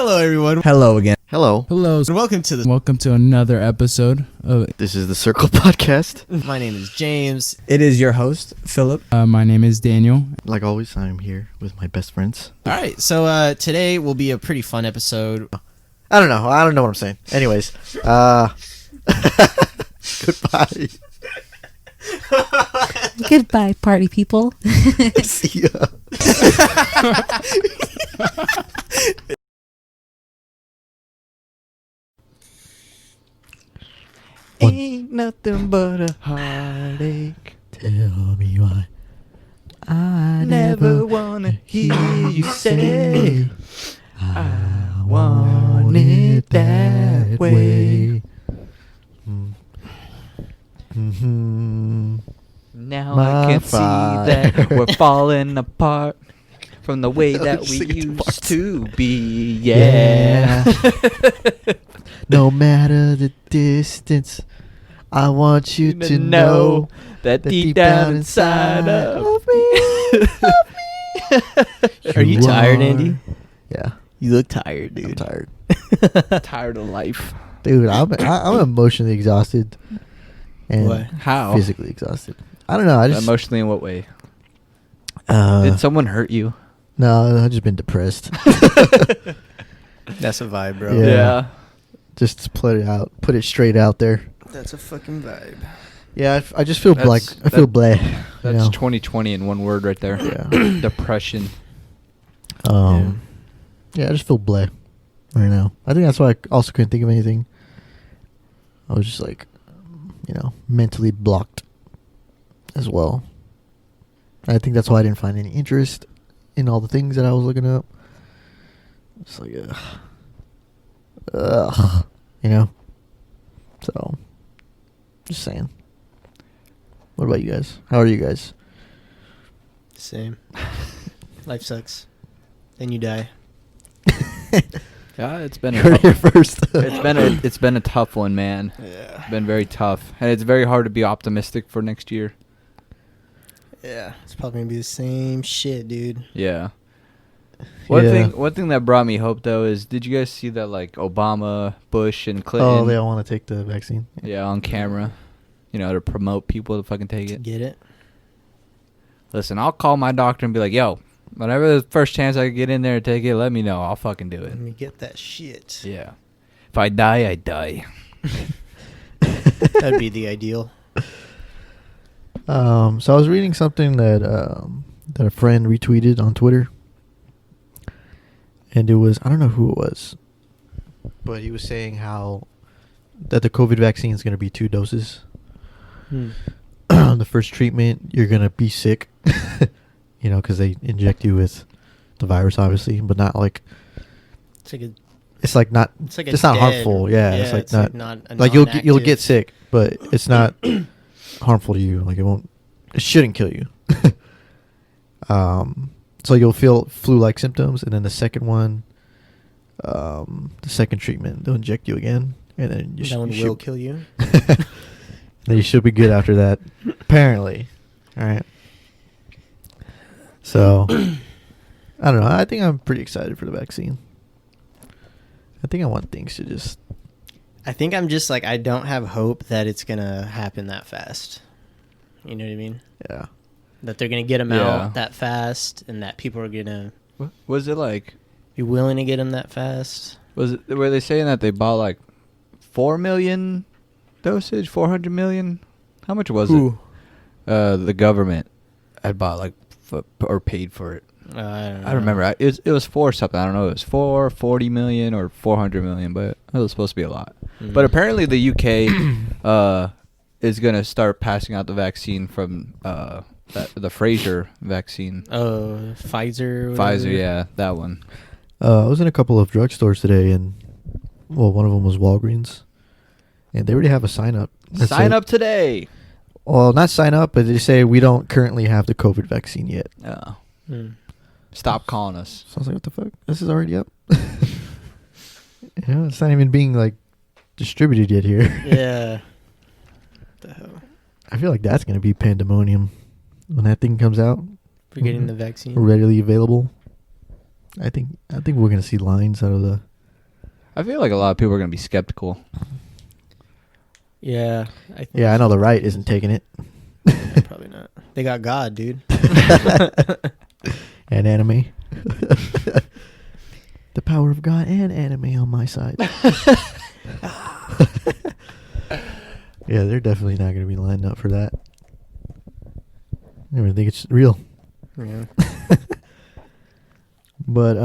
Hello, everyone. Hello again. Hello. Hello. And welcome to another episode of... This is the Circle Podcast. My name is James. It is your host, Philip. My name is Daniel. Like always, I'm here with my best friends. All right. So today will be a pretty fun episode. I don't know what I'm saying. Anyways, goodbye. Goodbye, party people. See ya. Ain't nothing but a heartache. Tell me why. I never wanna hear you say I want it that way. Mm-hmm. Now My I can see that we're falling apart from the way that we Sing it to used parts. to be. Yeah. No matter the distance, I want you to know that that deep down inside of me. Are you tired, Andy? Yeah, You look tired, I'm dude. tired, Tired of life. dude. I'm emotionally exhausted and What? How? physically exhausted. I don't know. I just Emotionally in what way? uh, Did someone hurt you? no. I've just been depressed. That's a vibe, bro. Yeah. Just to put it straight out there. That's a fucking vibe. Yeah, I just feel like That's- I feel that- bleh. That's you know? 2020 in one word right there. Yeah. Depression. Yeah, I just feel bleh right now. I think that's why I also couldn't think of anything. I was just like, mentally blocked as well. I think that's why I didn't find any interest in all the things that I was looking up. It's like, So, just saying. What about you guys? How are you guys? Same. Life sucks. Then you die. Yeah, it's been You a heard it here tough, first. it's been a tough one, man. Yeah. It's been very tough, and it's very hard to be optimistic for next year. Yeah. It's probably going to be the same shit, dude. Yeah. Yeah. One thing that brought me hope though is, did you guys see that like Obama, Bush, and Clinton? Oh, they all want to take the vaccine. Yeah, on camera. To promote people to fucking take it. Get it? Listen, I'll call my doctor and be like, yo, whenever the first chance I get in there and take it, let me know. I'll fucking do it. Let me get that shit. Yeah. If I die, I die. That'd be the ideal. So I was reading something that a friend retweeted on Twitter, and it was, I don't know who it was, but he was saying how that the COVID vaccine is going to be 2 doses. The first treatment, you're going to be sick, because they inject you with the virus, obviously, but not like, It's like a... it's like not, It's like a it's not dead- harmful. Yeah, it's like not, not a like you'll get non-active- sick, but it's not harmful to you. Like it shouldn't kill you. So you'll feel flu-like symptoms, and then the second one, the second treatment, they'll inject you again, and then That one you will should, kill you. then you should be good after that. Apparently, all right. So I don't know. I think I'm pretty excited for the vaccine. I think I want things to just. I think I'm just like, I don't have hope that it's going to happen that fast. You know what I mean? Yeah. That they're going to get them Yeah. out that fast, and that people are going to Was it like, be willing to get them that fast. were they saying that they bought like 4 million dosage, 400 million? How much was it? The government had bought like, or paid for it. I don't know. I don't remember. It was for something. I don't know. It was 40 million or 400 million, but it was supposed to be a lot. Mhm. But apparently the UK is going to start passing out the vaccine from the Fraser vaccine. Oh, Pfizer. Pfizer, yeah, that one. I was in a couple of drugstores today, and one of them was Walgreens, and they already have a sign up. that Sign said- up today. Well, not sign up, but they say we don't currently have the COVID vaccine yet. Oh. Mm. Stop calling us. So I was like, what the fuck? This is already up. It's not even being like distributed yet here. Yeah. What the hell? I feel like that's gonna be pandemonium when that thing comes out. For getting the vaccine. Readily available. I think we're gonna see lines out of the I feel like a lot of people are gonna be skeptical. Yeah. I think Yeah, I know the right isn't taking it. Yeah, probably not. They got God, dude. And anime. The power of God and anime on my side. Yeah, they're definitely not going to be lined up for that. I don't even think it's real. Yeah. But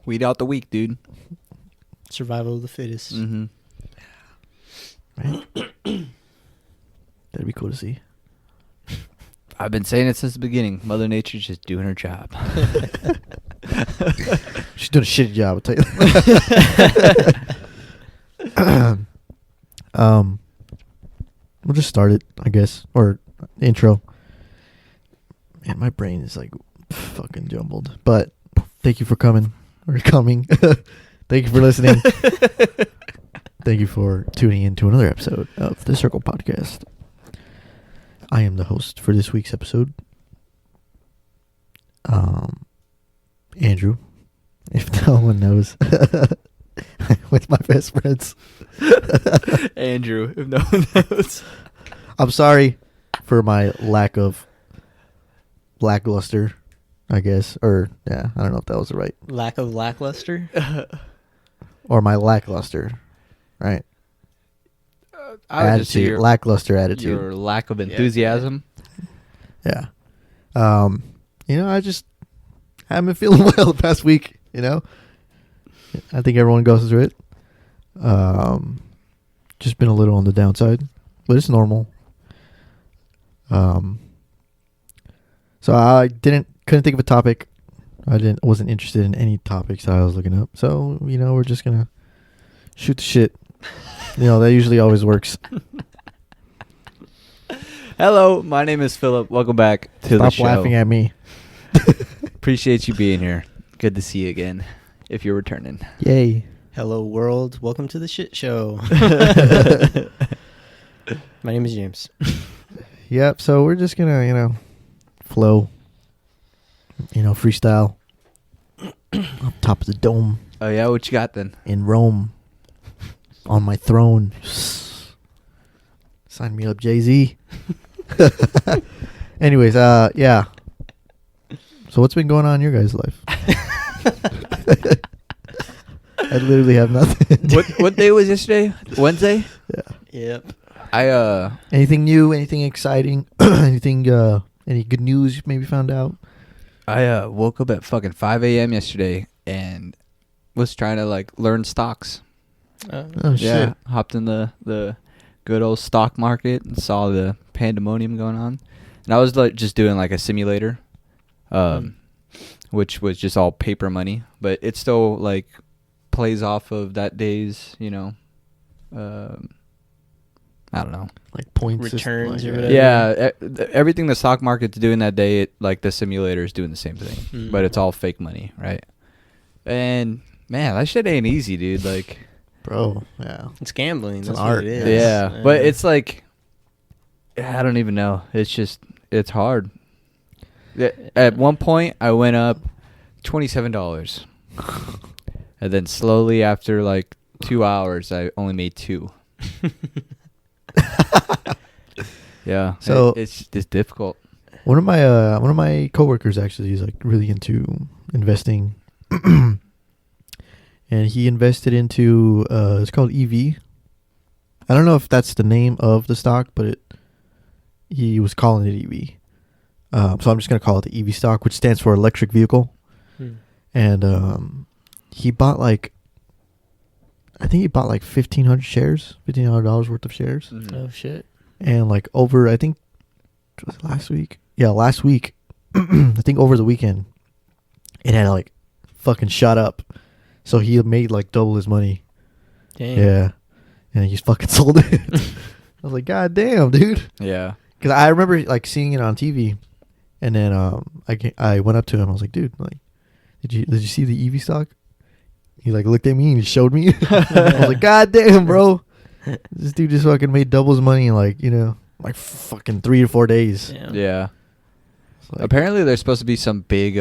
Weed out the weak, dude. Survival of the fittest. Mm-hmm. right? That'd be cool to see. I've been saying it since the beginning. Mother Nature's just doing her job. She's doing a shitty job, I'll tell you that. We'll just start it, I guess, or intro. Man, my brain is like fucking jumbled. But thank you for coming. Thank you for listening. Thank you for tuning in to another episode of the Circle Podcast. I am the host for this week's episode. Andrew, if no one knows, with my best friends. Andrew, if no one knows. I'm sorry for my lack of lackluster, I guess, or yeah, I don't know if that was the right, Lack of lackluster. or my lackluster, right? I would just say lackluster attitude. your lack of enthusiasm. Yeah. I just haven't been feeling well the past week, I think everyone goes through it. Just been a little on the downside, but it's normal. So I couldn't think of a topic. Wasn't interested in any topics that I was looking up. So, we're just going to shoot the shit. That usually always works. Hello, my name is Philip. Welcome back to the Stop show. laughing at me. Appreciate you being here. Good to see you again. If you're returning. Yay. Hello, world. Welcome to the shit show. My name is James. Yep. So we're just gonna, flow. Freestyle. Up top of the dome Oh yeah, what you got then? in Rome. On my throne. Sign me up, Jay-Z. Anyways, yeah. So what's been going on in your guys' life? I literally have nothing. What day was yesterday? Wednesday? Yeah. Yep. Anything new? Anything exciting? Anything? Any good news you maybe found out? I woke up at fucking 5 a.m. yesterday and was trying to learn stocks. Oh Yeah, shit! hopped in the good old stock market and saw the pandemonium going on. And I was just doing a simulator, which was just all paper money, but it still plays off of that day's, I don't know. Like points, Returns or yeah. whatever. Yeah, everything the stock market's doing that day, the simulator is doing the same thing, but it's all fake money, right? And man, that shit ain't easy, dude. Bro, yeah. It's gambling. It's That's an what art. it is. Yeah, but it's I don't even know. It's hard. At one point, I went up $27, and then slowly after 2 hours, I only made $2. Yeah, So- it's difficult. One of my coworkers actually is really into investing, and he invested into it's called EV. I don't know if that's the name of the stock, but he was calling it EV. So I'm just gonna call it the EV stock, which stands for electric vehicle. And he bought I think he bought $1,500 shares, $1,500 worth of shares. Oh shit. And over, I think, was it last week? Yeah, last week. I think over the weekend, it had fucking shot up. So he made double his money. Dang. Yeah. And he fucking sold it. I was like, God damn, dude. Yeah. Because I remember seeing it on TV. And then I went up to him. I was like, dude, did you see the EV stock? He looked at me and he showed me. I was like, God damn, bro. This dude just fucking made double his money in fucking 3 to 4 days. Damn. Yeah. It's like- Apparently, there's supposed to be some big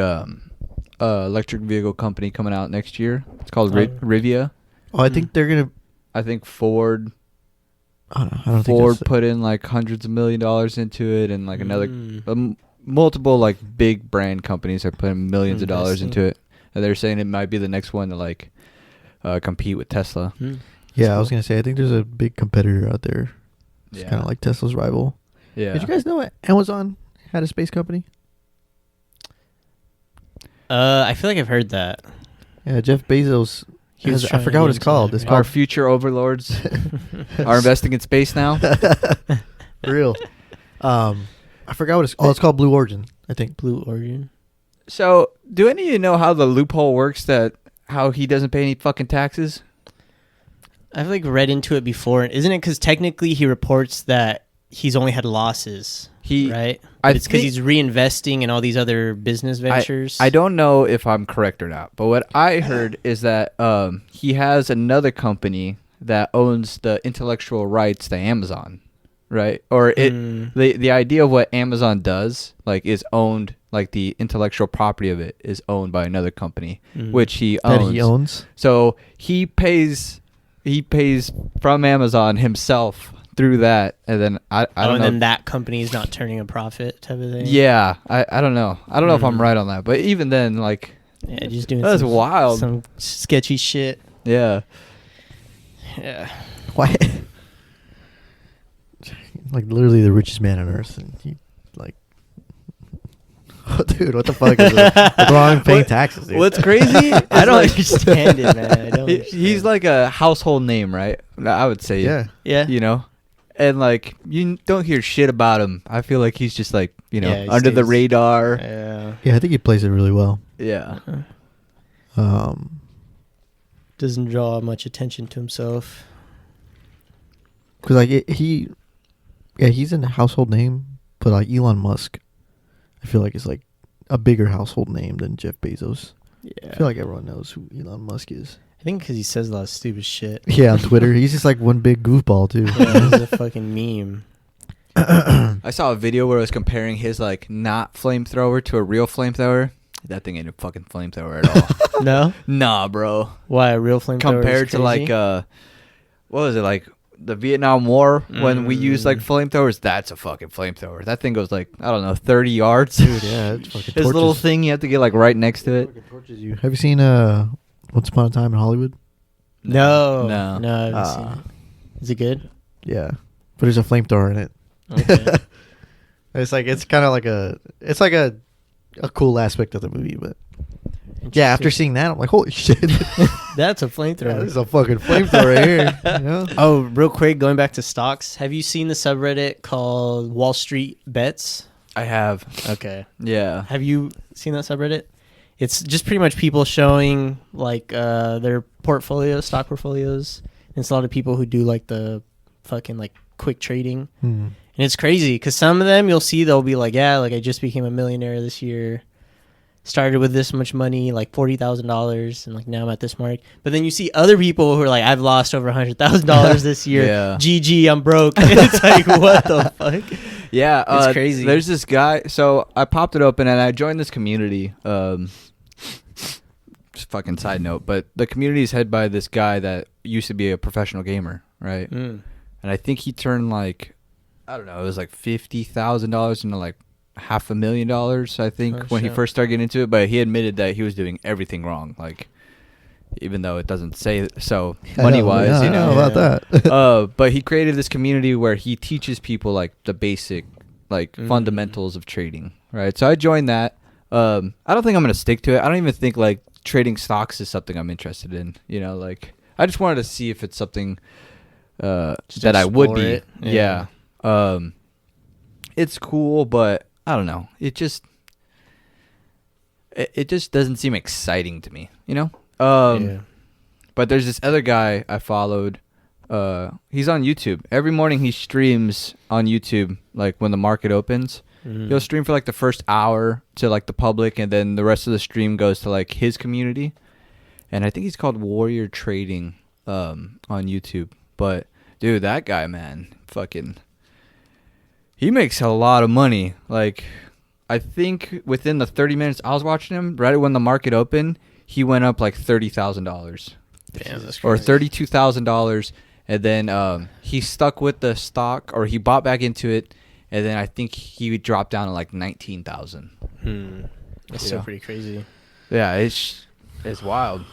electric vehicle company coming out next year. It's called Oh. Rivia. Oh, I think they're gonna. I think Ford I don't think Ford that's- put in like hundreds of $1 million into it, and like another Mm. multiple like big brand companies are putting millions of dollars Investing. into it. And they're saying it might be the next one to like compete with Tesla. Mm. Yeah, I was gonna say. I think there's a big competitor out there. It's kind of like Tesla's rival. yeah. Did you guys know Amazon had a space company? I feel like I've heard that. Yeah, Jeff Bezos. He was I trying to forgot get what it's into called. that, It's right? Our called future overlords are investing in space now. For real. I forgot what it's. Oh, it's called Blue Origin. I think. Blue Origin. So, do any of you know how the loophole works? That how he doesn't pay any fucking taxes? I've like read into it before. Isn't it because technically he reports that he's only had losses, right? I But it's because think- he's reinvesting in all these other business ventures. I don't know if I'm correct or not, but what I heard is that he has another company that owns the intellectual rights to Amazon, right? Or it Mm. the idea of what Amazon does like is owned, like the intellectual property of it is owned by another company, Mm. which he That owns. he owns. So he pays from Amazon himself through that, and then I don't and know. then that company is not turning a profit type of thing. Yeah, I don't know. I don't know if I'm Mm. right on that, but even then, like, Yeah, just doing that's some, wild. some sketchy shit. Yeah. Yeah. Why? Like literally the richest man on earth, and he like. Oh, dude, what the fuck is that? What's wrong with paying What- taxes, dude? What's crazy? I don't like- understand it, man. I don't He's understand. like a household name, right? I would say. Yeah. Yeah. You know, and like you don't hear shit about him. I feel like he's just like Yeah, he under the stays- radar. Yeah. Yeah, I think he plays it really well. Yeah. Doesn't draw much attention to himself. Because like he's in a household name, but like Elon Musk, I feel like is like a bigger household name than Jeff Bezos. Yeah. I feel like everyone knows who Elon Musk is. I think because he says a lot of stupid shit. Yeah, on Twitter, he's just like one big goofball too. Yeah, he's a fucking meme. I saw a video where it was comparing his like not flamethrower to a real flamethrower. That thing ain't a fucking flamethrower at all. No? Nah, bro. Why, a real flamethrower Compared is to like crazy? what was it, like the Vietnam War when we used like Mm. flamethrowers? That's a fucking flamethrower. That thing goes like, I don't know, 30 yards. Dude, yeah, it's fucking His little torches. thing you have to get like right next to it. Fucking torches you. Have you seen Once Upon a Time in Hollywood? No. No. No, I haven't seen it. Is it good? Yeah, but there's a flamethrower in it. Okay. It's kind of like a cool aspect of the movie, but yeah, after seeing that, I'm like, holy shit, That's a yeah, flamethrower. this is a fucking flamethrower right here. You know? Oh, real quick, going back to stocks. Have you seen the subreddit called Wall Street Bets? I have. Okay. Yeah. Have you seen that subreddit? It's just pretty much people showing like their stock portfolios. And it's a lot of people who do like the fucking like quick trading. Hmm. And it's crazy because some of them you'll see they'll be like, yeah, like I just became a millionaire this year. Started with this much money, like $40,000, and like now I'm at this mark. But then you see other people who are like, I've lost over $100,000 this year. Yeah. GG, I'm broke. It's like, what the fuck? Yeah, It's crazy. There's this guy. So I popped it open and I joined this community. Just fucking side note, but the community is headed by this guy that used to be a professional gamer, right? Mm. And I think he turned like, I don't know, it was like $50,000 into like $500,000, I think, Oh, when he shit. first started getting into it. But he admitted that he was doing everything wrong, like, even though it doesn't say so I money know, wise, yeah, you I know. about that. But he created this community where he teaches people like the basic, like Mm. fundamentals of trading, right? So I joined that. I don't think I'm gonna stick to it. I don't even think like trading stocks is something I'm interested in. You know, like I just wanted to see if it's something Just that I would explore be. it. Yeah. It's cool, but I don't know. It just doesn't seem exciting to me. You know. Yeah. But there's this other guy I followed. He's on YouTube. Every morning he streams on YouTube, like when the market opens. Mm. He'll stream for like the first hour to like the public, and then the rest of the stream goes to like his community. And I think he's called Warrior Trading on YouTube. But dude, that guy, man, fucking, he makes a lot of money. Like, I think within the 30 minutes I was watching him, right when the market opened, he went up like $30,000 Damn, that's or crazy. $32,000, and then he stuck with the stock, or he bought back into it, and then I think he dropped down to like 19,000. That's Yeah. so pretty crazy. Yeah, it's wild.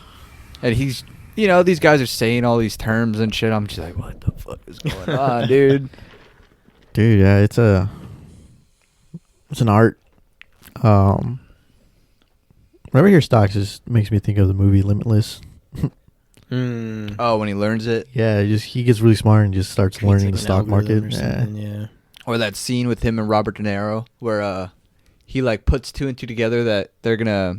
And he's, you know, these guys are saying all these terms and shit. I'm just like, what the fuck is going on, dude? Dude, yeah, it's an art. Whenever I hear stocks, it just makes me think of the movie Limitless. Oh, when he learns it, Yeah, he gets really smart and just starts Creates, learning like, the an stock market. algorithm or Yeah. something, yeah. or that scene with him and Robert De Niro where he like puts two and two together that they're gonna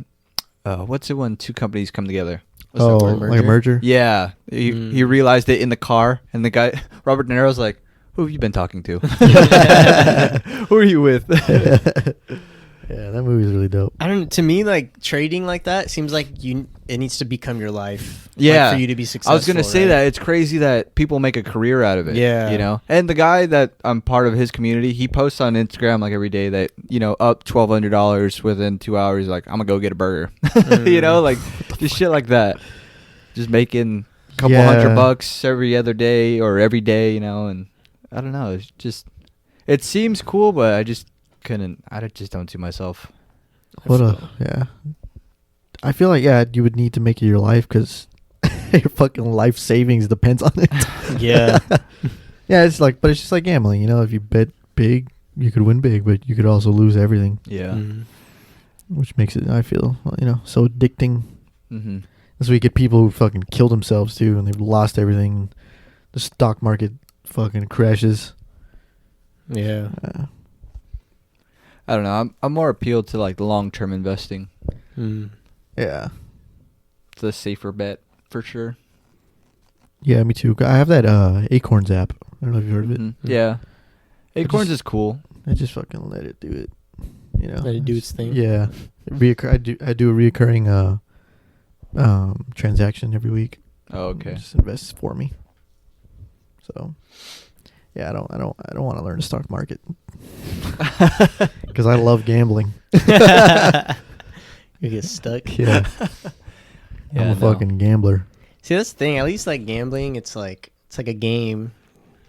what's it when two companies come together? What's that Oh, word? like a merger? Yeah, he realized it in the car, and the guy Robert De Niro's like, "Who have you been talking to? Who are you with?" Yeah, that movie's really dope. I don't. To me, like trading like that seems like it needs to become your life. Yeah, like, for you to be successful. I was gonna say right? that it's crazy that people make a career out of it. Yeah. you know. And the guy that I'm part of his community, he posts on Instagram like every day that up $1,200 within 2 hours. Like, I'm gonna go get a burger. You know, like just shit like that. Just making a couple $100 every other day or every day. You know, and I don't know. It's just it seems cool, but I just couldn't. I just don't see myself. Yeah. I feel like, you would need to make it your life because your fucking life savings depends on it. Yeah. Yeah, it's just like gambling. You know, if you bet big, you could win big, but you could also lose everything, Yeah. Mhm. which makes it, I feel, so addicting. Mm-hmm. That's why you get people who fucking kill themselves too, and they've lost everything. The stock market fucking crashes. Yeah. I don't know. I'm more appealed to like long-term investing. Mm. Yeah. It's a safer bet for sure. Yeah, me too. I have that Acorns app. I don't know if you've heard of it. Mhm. Yeah. Acorns just- is cool. I just fucking let it do it. Let it do its thing. Yeah. I do a reoccurring transaction every week. Oh, It okay. just invests for me. So, yeah, I don't want to learn the stock market because I love gambling. You get stuck. Yeah, I'm a fucking gambler. See, that's the thing. At least like gambling, it's like a game.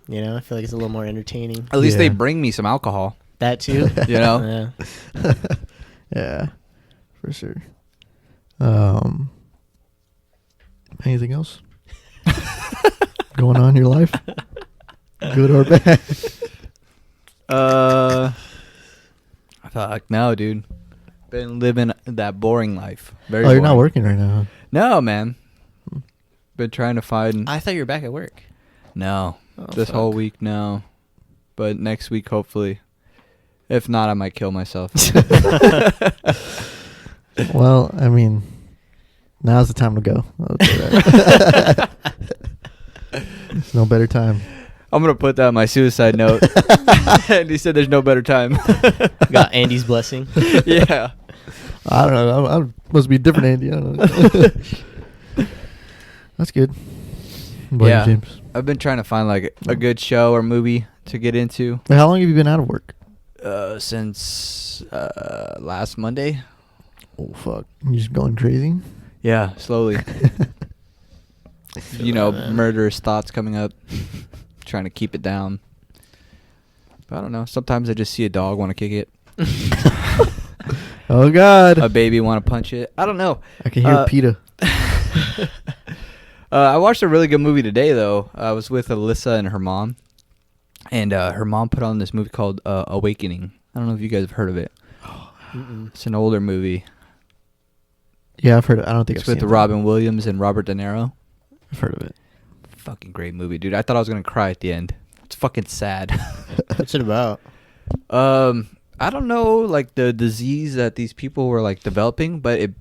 You know, I feel like it's a little more entertaining. At least they Yeah. bring me some alcohol. That too. You know? Yeah. Yeah, for sure. Anything else going on in your life? Good or bad? Fuck no, dude. Been living that boring life. Very. Oh, you're not boring. working right now. No, man. Been trying to find. I thought you were back at work. No, Oh, this whole fuck. week no, but next week hopefully. If not, I might kill myself. Well, I mean, now's the time to go. I'll say that. There's no better time. I'm gonna put that on my suicide note. And he said, "There's no better time." Got Andy's blessing. Yeah. I don't know. I must be different, Andy. I don't know. That's good. What about you, Yeah. James? I've been trying to find like a good show or movie to get into Wait, how long have you been out of work? since last Monday. Oh fuck! You just going crazy? Yeah, slowly. Feel You know, that, man. murderous thoughts coming up. Trying to keep it down. But I don't know. Sometimes I just see a dog, want to kick it. Oh God! A baby, want to punch it. I don't know. I can hear PETA. I watched a really good movie today, though. I was with Alyssa and her mom. And her mom put on this movie called Awakening. I don't know if you guys have heard of it. Mm-mm. It's an older movie. Yeah, I've heard it. I don't think It's I've with seen it. Robin Williams and Robert De Niro. I've heard of it. Fucking great movie, dude. I thought I was going to cry at the end. It's fucking sad. What's it about? I don't know, like, the disease that these people were, like, developing, but it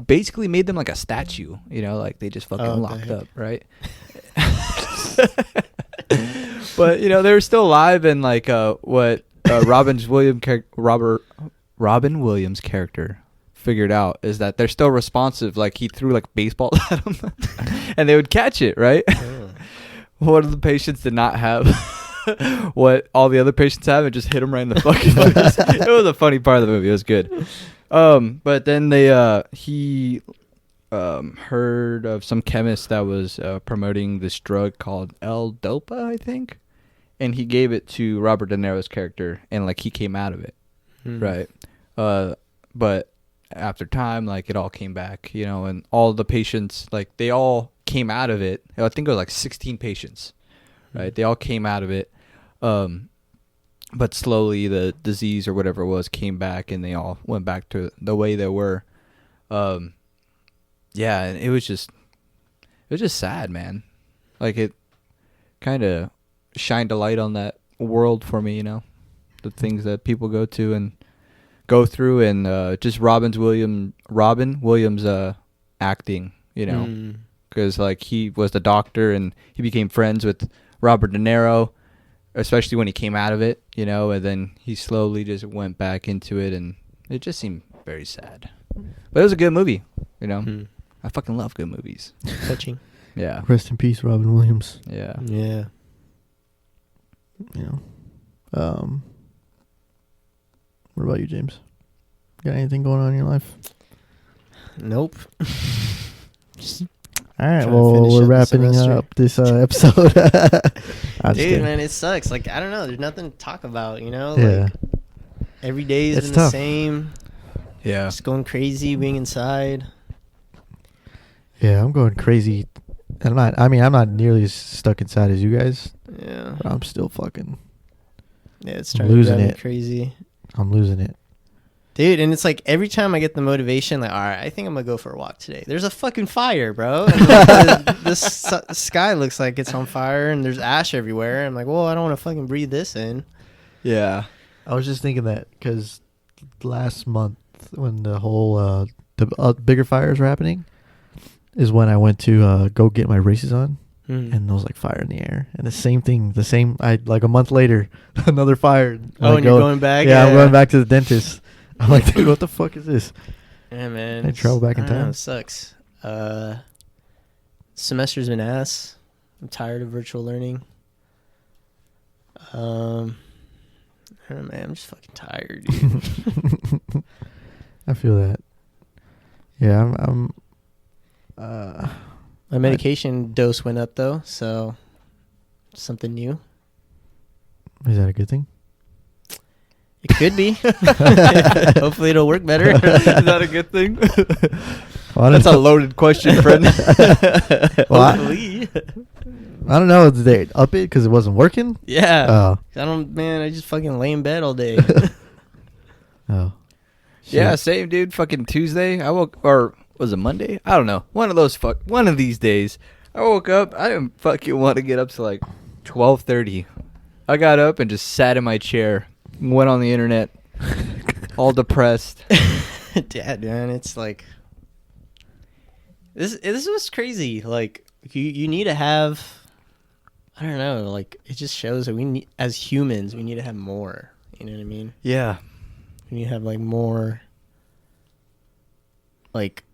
basically made them like a statue, you know, like they just fucking Oh, locked okay. up, right? But, you know, they were still alive, and, like, what Robin Williams' character figured out is that they're still responsive. Like, he threw, like, baseballs at them, and they would catch it, right? Oh. One of the patients did not have what all the other patients have and just hit him right in the fucking face. It was a funny part of the movie. It was good. But then he heard of some chemist that was promoting this drug called L-Dopa, I think, and he gave it to Robert De Niro's character, and like he came out of it, right? But after time, like it all came back, you know, and all the patients, like they all came out of it. I think it was like 16 patients, right? They all came out of it, but slowly the disease or whatever it was came back, and they all went back to the way they were. Yeah, and it was just sad, man. Like it kind of shined a light on that world for me, you know, the things that people go through, and just Robin Williams' acting, you know, because like he was the doctor and he became friends with Robert De Niro, especially when he came out of it, you know, and then he slowly just went back into it, and it just seemed very sad. But it was a good movie, you know. I fucking love good movies. Touching. Yeah. Rest in peace, Robin Williams. Yeah. Yeah. You know. What about you, James? Got anything going on in your life? Nope. All right, Trying to well, finish we're up the wrapping semester. up this episode. I'm just Dude, kidding. man, it sucks. Like, I don't know. There's nothing to talk about, you know? Yeah. Like, every day has It's been tough. the same. Yeah. Just going crazy, being inside. Yeah, I'm going crazy. I'm not nearly as stuck inside as you guys, Yeah. but I'm still fucking, Yeah, it's I'm starting to losing drive me it. crazy. I'm losing it. Dude, and it's like every time I get the motivation, like, all right, I think I'm going to go for a walk today. There's a fucking fire, bro. And the sky looks like it's on fire, and there's ash everywhere. I'm like, well, I don't want to fucking breathe this in. Yeah. I was just thinking that because last month when the whole the bigger fires were happening is when I went to go get my races on, and there was like fire in the air, and I like a month later another fire. Oh, and you're going back? Yeah, I'm going back to the dentist. I'm like, dude, what the fuck is this? Yeah, man. I travel back in I don't know, time. it sucks. Semester's been ass. I'm tired of virtual learning. I don't know, man. I'm just fucking tired, dude. I feel that. Yeah, I'm My medication dose went up, though, so something new. Is that a good thing? It could be. Hopefully it'll work better. Is that a good thing? Well, I don't That's a know. loaded question, friend. Well, Hopefully. I don't know. Did they up it because it wasn't working? Yeah. Oh. I just fucking lay in bed all day. Oh. Yeah, Shit. same dude. Fucking Tuesday, I woke, or was it Monday? I don't know. One of these days, I woke up. I didn't fucking want to get up to like 12:30. I got up and just sat in my chair, went on the internet, all depressed. Dad, man, it's like this was crazy. Like you need to have, I don't know, like it just shows that we need, as humans, we need to have more. You know what I mean? Yeah. We need to have like more. Like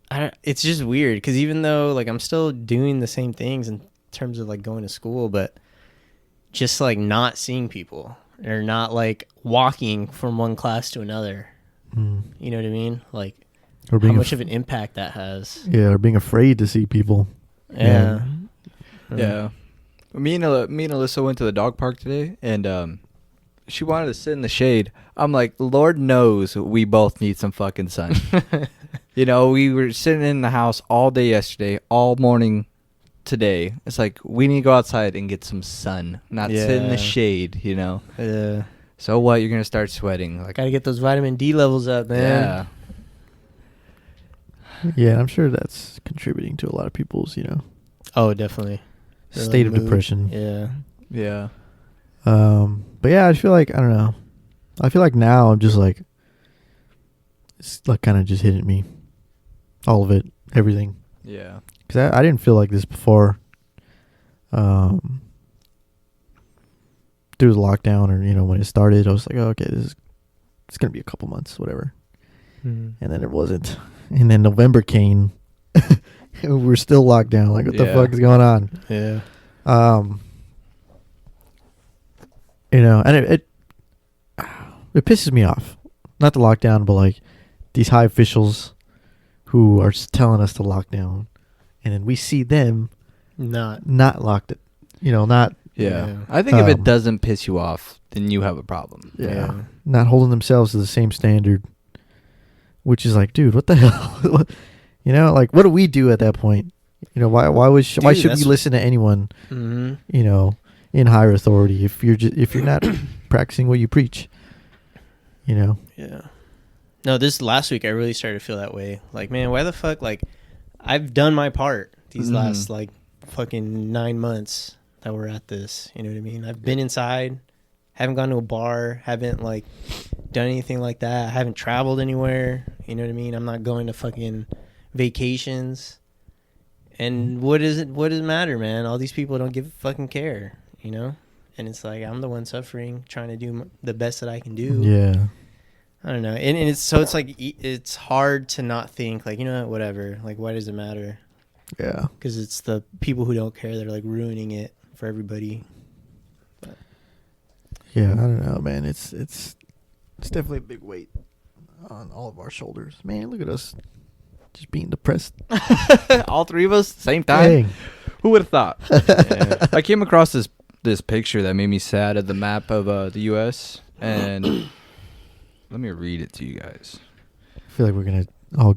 it's just weird because even though like I'm still doing the same things in terms of like going to school, but just like not seeing people or not like walking from one class to another. You know what I mean? Like Or how being much of an impact that has. yeah, or being afraid to see people. Yeah. Yeah. Me and Alyssa went to the dog park today, and she wanted to sit in the shade. I'm like, Lord knows we both need some fucking sun. You know, we were sitting in the house all day yesterday, all morning today. It's like, we need to go outside and get some sun, not sit in Yeah. the shade, you know. Yeah. So what? You're going to start sweating. Like, Gotta get those vitamin D levels up, man. yeah. Yeah, I'm sure that's contributing to a lot of people's, Oh, definitely. Their, state like, of mood. depression. Yeah. Yeah. But yeah, I feel like, I don't know. I feel like now I'm just like, it's like kind of just hitting me. All of it, everything. Yeah. Because I didn't feel like this before. Through the lockdown or, when it started, I was like, oh, okay, it's going to be a couple months, whatever. And then it wasn't. And then November came. And we're still locked down. Like, what the Yeah. fuck is going on? Yeah. You know, and it pisses me off. Not the lockdown, but like these high officials who are telling us to lock down, and then we see them not locked it. You know, not Yeah. I think if it Um, doesn't piss you off, then you have a problem. yeah, not holding themselves to the same standard, which is like, dude, what the hell? You know, like, what do we do at that point? You know, why why should we that's- listen to anyone? Mm-hmm. You know, in higher authority if you're not practicing what you preach. You know. Yeah. No, this last week I really started to feel that way. Like, man, why the fuck? Like, I've done my part these Mhm. last like fucking 9 months that we're at this. You know what I mean? I've been inside, haven't gone to a bar, haven't like done anything like that. I haven't traveled anywhere. You know what I mean? I'm not going to fucking vacations. And what does it matter, man? All these people don't give a fucking care, you know? And it's like, I'm the one suffering, trying to do the best that I can do. Yeah. I don't know. And it's so it's like, it's hard to not think like, you know what, whatever. Like, why does it matter? Yeah. Because it's the people who don't care that are like ruining it for everybody. Yeah, I don't know, man. It's definitely a big weight on all of our shoulders. Man, look at us just being depressed. All three of us, same time. Dang. Who would have thought? Yeah. I came across this picture that made me sad of the map of the U.S. and let me read it to you guys. I feel like we're gonna all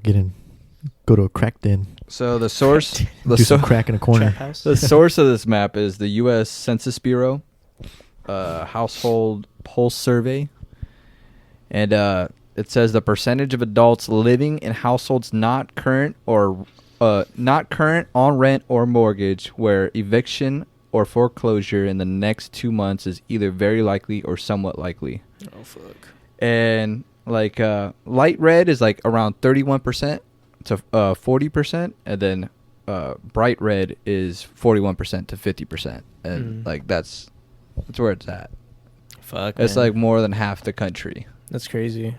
go to a crack den, So the source, do some crack in a corner. Trap house. the source of this map is the U.S. Census Bureau household pulse survey, and it says the percentage of adults living in households not current on rent or mortgage where eviction or foreclosure in the next 2 months is either very likely or somewhat likely. Oh, fuck. And like light red is like around 31% to 40%, and then bright red is 41% to 50%, and like that's where it's at. Fuck, It's man. like more than half the country. That's crazy.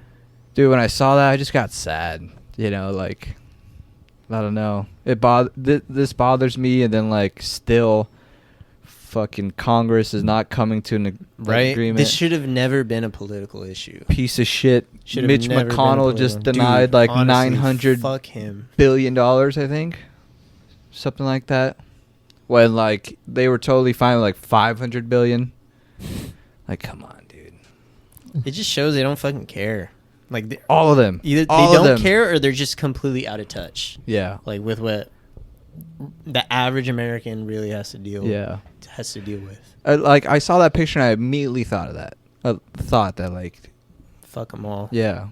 Dude, when I saw that, I just got sad. You know, like, I don't know. This bothers me, and then like still, fucking Congress is not coming to an Right? agreement. This should have never been a political issue. Piece of shit. Should have Mitch never been McConnell just political. denied Dude, like honestly, $900 fuck him. billion, I think, something like that. When like they were totally fine with like 500 billion. Like, come on, dude. It just shows they don't fucking care. Like, All of them. either All they of don't them. care or they're just completely out of touch. Yeah. Like with what the average American really has to deal Yeah. with. Like I saw that picture and I immediately thought of that. I thought that like, Fuck them all. yeah.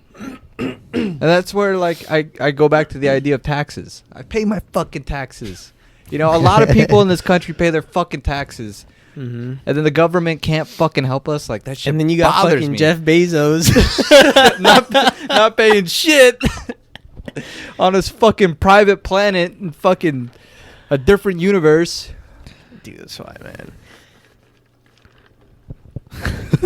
And that's where like I go back to the idea of taxes. I pay my fucking taxes. You know, a lot of people in this country pay their fucking taxes. Mm-hmm. And then the government can't fucking help us. Like that shit. And then you got bothers fucking me. Jeff Bezos. not paying shit on his fucking private planet and fucking a different universe. Dude, that's why, man.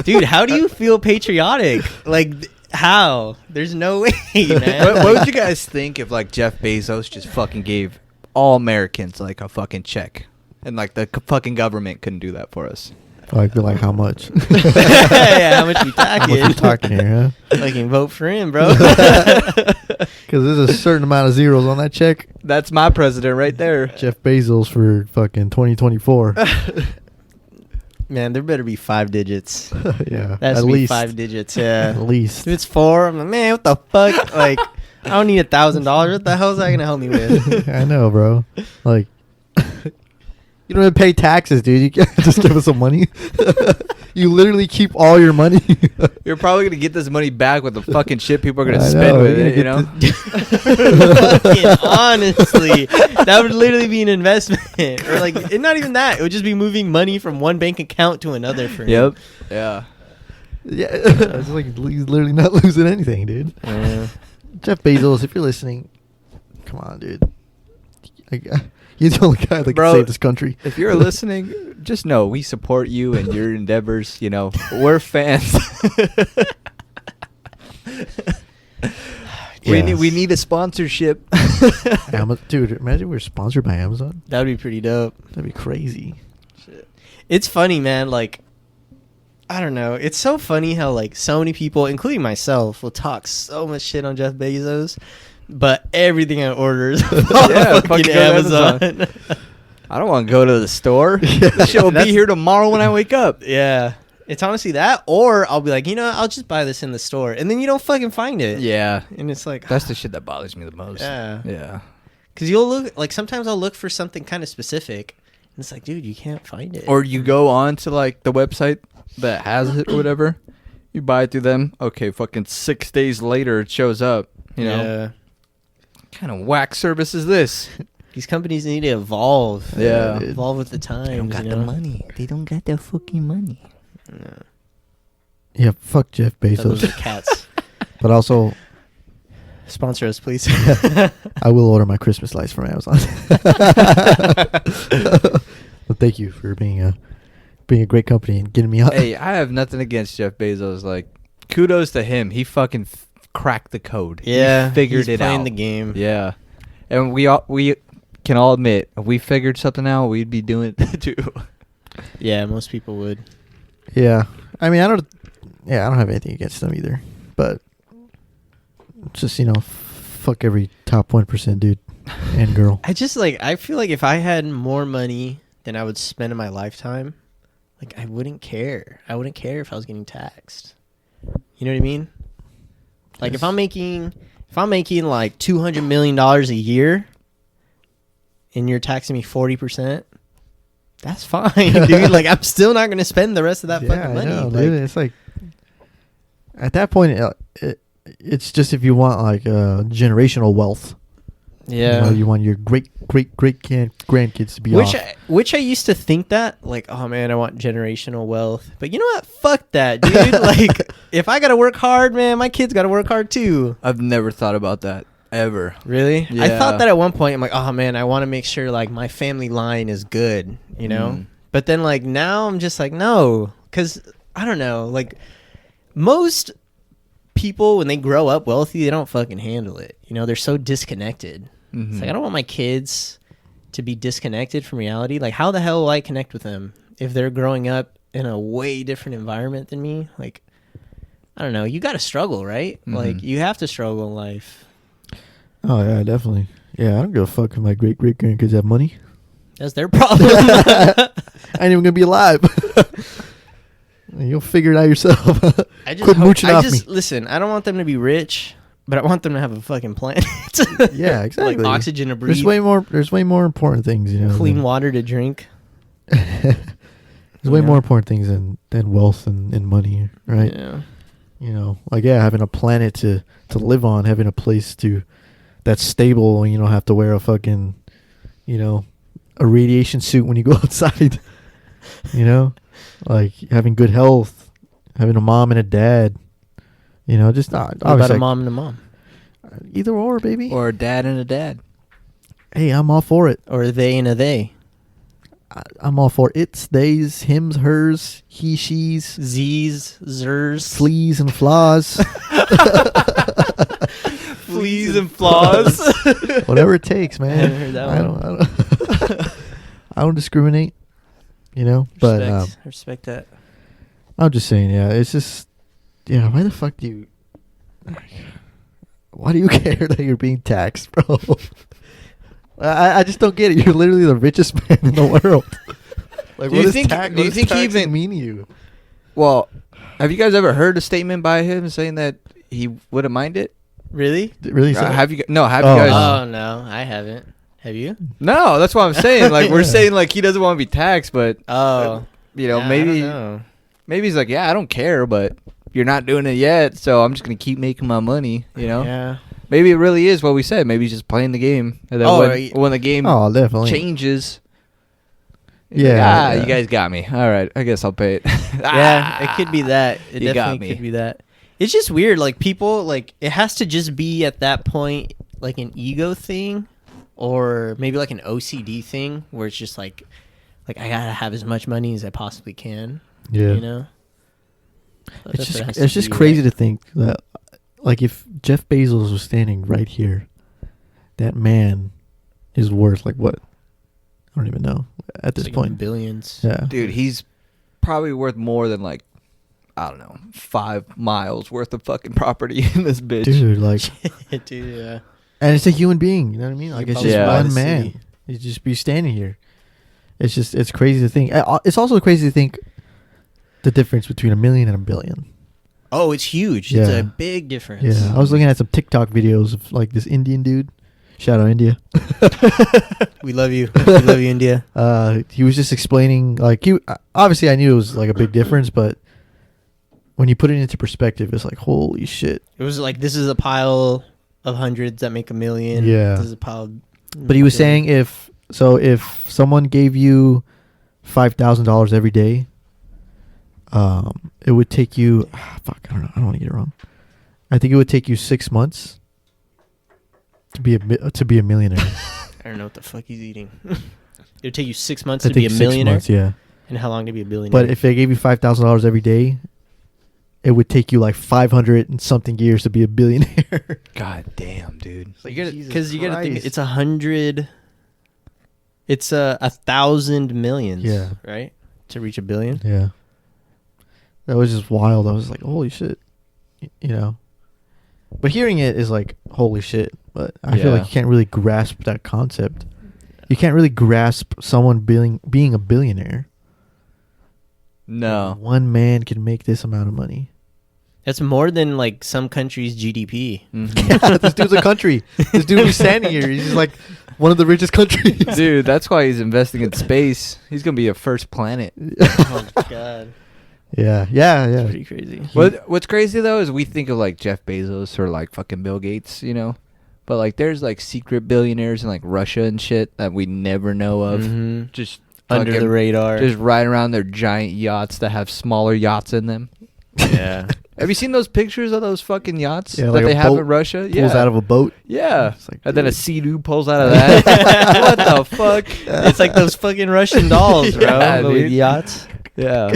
Dude, how do you feel patriotic? Like, how? There's no way, man. What would you guys think if like Jeff Bezos just fucking gave all Americans like a fucking check, and like the fucking government couldn't do that for us? I feel like how much? Yeah, how much we How talking? much we talking here, huh? Fucking vote for him, bro. Because there's a certain amount of zeros on that check. That's my president right there. Jeff Bezos for fucking 2024. Man, there better be 5 digits. Yeah, That's at be least 5 digits, yeah. At least. If it's 4, I'm like, man, what the fuck? Like, I don't need $1,000. What the hell is that gonna help me with? I know, bro. Like, you don't even pay taxes, dude. You can't just give us some money. You literally keep all your money. You're probably gonna get this money back with the fucking shit people are gonna I spend know, with you're it. You know. gonna Fucking honestly, that would literally be an investment, or like, not even that. It would just be moving money from one bank account to another for him. Yep. Yeah. Yeah, it's like he's literally not losing anything, dude. Yeah. Jeff Bezos, if you're listening, come on, dude. You're the only guy that Bro, can save this country. If you're listening, just know we support you and your endeavors. You know, we're fans. Yes. We need a sponsorship. Dude, imagine we're sponsored by Amazon. That would be pretty dope. That'd be crazy. It's funny, man. Like, I don't know. It's so funny how like so many people, including myself, will talk so much shit on Jeff Bezos, but everything I order is Yeah, fucking fucking go to Amazon. I don't want to go to the store. The shit will be That's- here tomorrow when I wake up. Yeah. It's honestly that, or I'll be like, I'll just buy this in the store, and then you don't fucking find it. Yeah, And it's like, that's the shit that bothers me the most. yeah. Yeah. Because you'll look, like, sometimes I'll look for something kind of specific, and it's like, dude, you can't find it. Or you go on to like the website that has it or whatever. You buy it through them. Okay, fucking 6 days later it shows up. You know, Yeah. what kind of whack service is this? These companies need to evolve. Yeah. Evolve with the times. money. They don't got the fucking money. No. Yeah, fuck Jeff Those are Bezos. cats. But also, Sponsor us, please. I will order my Christmas lights from Amazon. But thank you for being a great company and getting me out. Hey, I have nothing against Jeff Bezos. Like, kudos to him. He fucking cracked the code. Yeah. He figured he's it playing out. the game. Yeah, and we can all admit if we figured something out, we'd be doing it too. Yeah, most people would. Yeah, I mean, I don't have anything against them either. But just fuck every top 1% dude and girl. I feel like if I had more money than I would spend in my lifetime, like I wouldn't care. I wouldn't care if I was getting taxed. You know what I mean? Like if I'm making like $200 million a year and you're taxing me 40%, that's fine, dude. Like I'm still not going to spend the rest of that fucking money. I know, Like, dude. It's like at that point, it's just if you want like generational wealth. yeah. You want your great grandkids to be off. Which I used to think that, like, oh man, I want generational wealth. But you know what? Fuck that, dude. Like, if I gotta work hard, man, my kids gotta work hard too. I've never thought about that ever. Really? I Yeah. thought that at one point. I'm like, oh man, I want to make sure like my family line is good, you know. Mm. But then like now I'm just like, no, because I don't know. Like most people when they grow up wealthy, they don't fucking handle it. You know, they're so disconnected. Mhm. It's like I don't want my kids to be disconnected from reality. Like how the hell will I connect with them if they're growing up in a way different environment than me? Like I don't know. You got to struggle, right? Mhm. Like you have to struggle in life. Oh yeah, definitely. Yeah, I don't give a fuck if my great grandkids have money. That's their problem. I ain't even gonna be alive. You'll figure it out yourself. I just Quit mooching off me. listen. I don't want them to be rich, but I want them to have a fucking planet. Yeah, exactly. Like oxygen to breathe, There's way more important things, clean than- water to drink. There's way Yeah. more important things than wealth and money, right? Yeah. Like having a planet to live on, having a place that's stable, and you don't have to wear a fucking, a radiation suit when you go outside. Like having good health, having a mom and a dad. Just What about obviously a mom and a mom, either or, baby. Or a dad and a dad. Hey, I'm all for it. or a they and a they? I'm all for it's, theys, hims, hers, he, she's, Z's, zers, fleas and flaws. fleas and flaws. Whatever it takes, man. I haven't heard that I one. don't I don't discriminate, but Respect that. I'm just saying, yeah, it's just, yeah, why the fuck why do you care that you're being taxed, bro? I just don't get it. You're literally the richest man in the world. Like, Do you what think- does do you think he taxing even- mean to you? Well, have you guys ever heard a statement by him saying that he wouldn't mind it? Really? Really? Have you? No, have Oh, you guys? Oh no, I haven't. Have you? No, that's what I'm saying. Like we're Yeah. saying, like he doesn't want to be taxed, but Oh, yeah, I maybe don't know. maybe he's like, yeah, I don't care, but you're not doing it yet, so I'm just gonna keep making my money. Yeah. Maybe it really is what we said. Maybe he's just playing the game, and then Oh, when, right. when the game Oh, definitely. changes, he's Yeah, like, yeah. you guys got me. All right, I guess I'll pay it. Yeah, it could be that. It You got definitely me. could be that. It's just weird. Like people, like it has to just be at that point, like an ego thing, or maybe like an OCD thing, where it's just like I gotta have as much money as I possibly can. Yeah. You know. It's just crazy to think that, like, if Jeff Bezos was standing right here, that man is worth like what? I don't even know at this point. billions. Yeah. Dude, he's probably worth more than like I don't know, 5 miles worth of fucking property in this bitch. Dude, like, Dude, yeah. and it's a human being. You know what I mean? Like, You it's probably just buy one the man. city. You just be standing here. It's crazy to think. It's also crazy to think the difference between $1 million and $1 billion. Oh, it's huge. It's Yeah. a big difference. Yeah, I was looking at some TikTok videos of like this Indian dude. Shout out India. We love you. We love you, India. He was just explaining like obviously I knew it was like a big difference, but when you put it into perspective, it's like holy shit. It was like, this is a pile of hundreds that make $1 million. Yeah. This is a pile of But he was saying if someone gave you $5,000 every day, it would take you fuck, I don't know, I don't want to get it wrong. I think it would take you 6 months to be a millionaire. I don't know what the fuck he's eating. It would take you 6 months I to be think a 6 millionaire. months, yeah. And how long to be a billionaire? But if they gave you $5,000 every day, it would take you like 500 and something years to be a billionaire. God damn, dude. Because you gotta think Christ. it's 100. It's 1,000 millions. Yeah. Right. To reach $1 billion. Yeah. That was just wild. I was like, holy shit. You know. But hearing it is like, holy shit. But I feel like Yeah. you can't really grasp that concept. You can't really grasp someone being a billionaire. No. One man can make this amount of money. That's more than like some countries' GDP. Mhm. This dude's a country. This dude who's standing here. He's like one of the richest countries. Dude, that's why he's investing in space. He's gonna be a first planet. Oh my god. Yeah. Yeah. It's Yeah. pretty crazy. What's crazy though is we think of like Jeff Bezos or like fucking Bill Gates, you know, but like there's like secret billionaires in like Russia and shit that we never know of. Mhm. Just Under fucking- the radar. just riding around their giant yachts that have smaller yachts in them. Yeah. Have you seen those pictures of those fucking yachts Yeah, that like a they have boat in Russia? Pulls out of a boat. Yeah. It's like, And then a dude. sea-doo pulls out of that. What the fuck? It's like those fucking Russian dolls, bro. Yeah, but with dude. yachts. Yeah.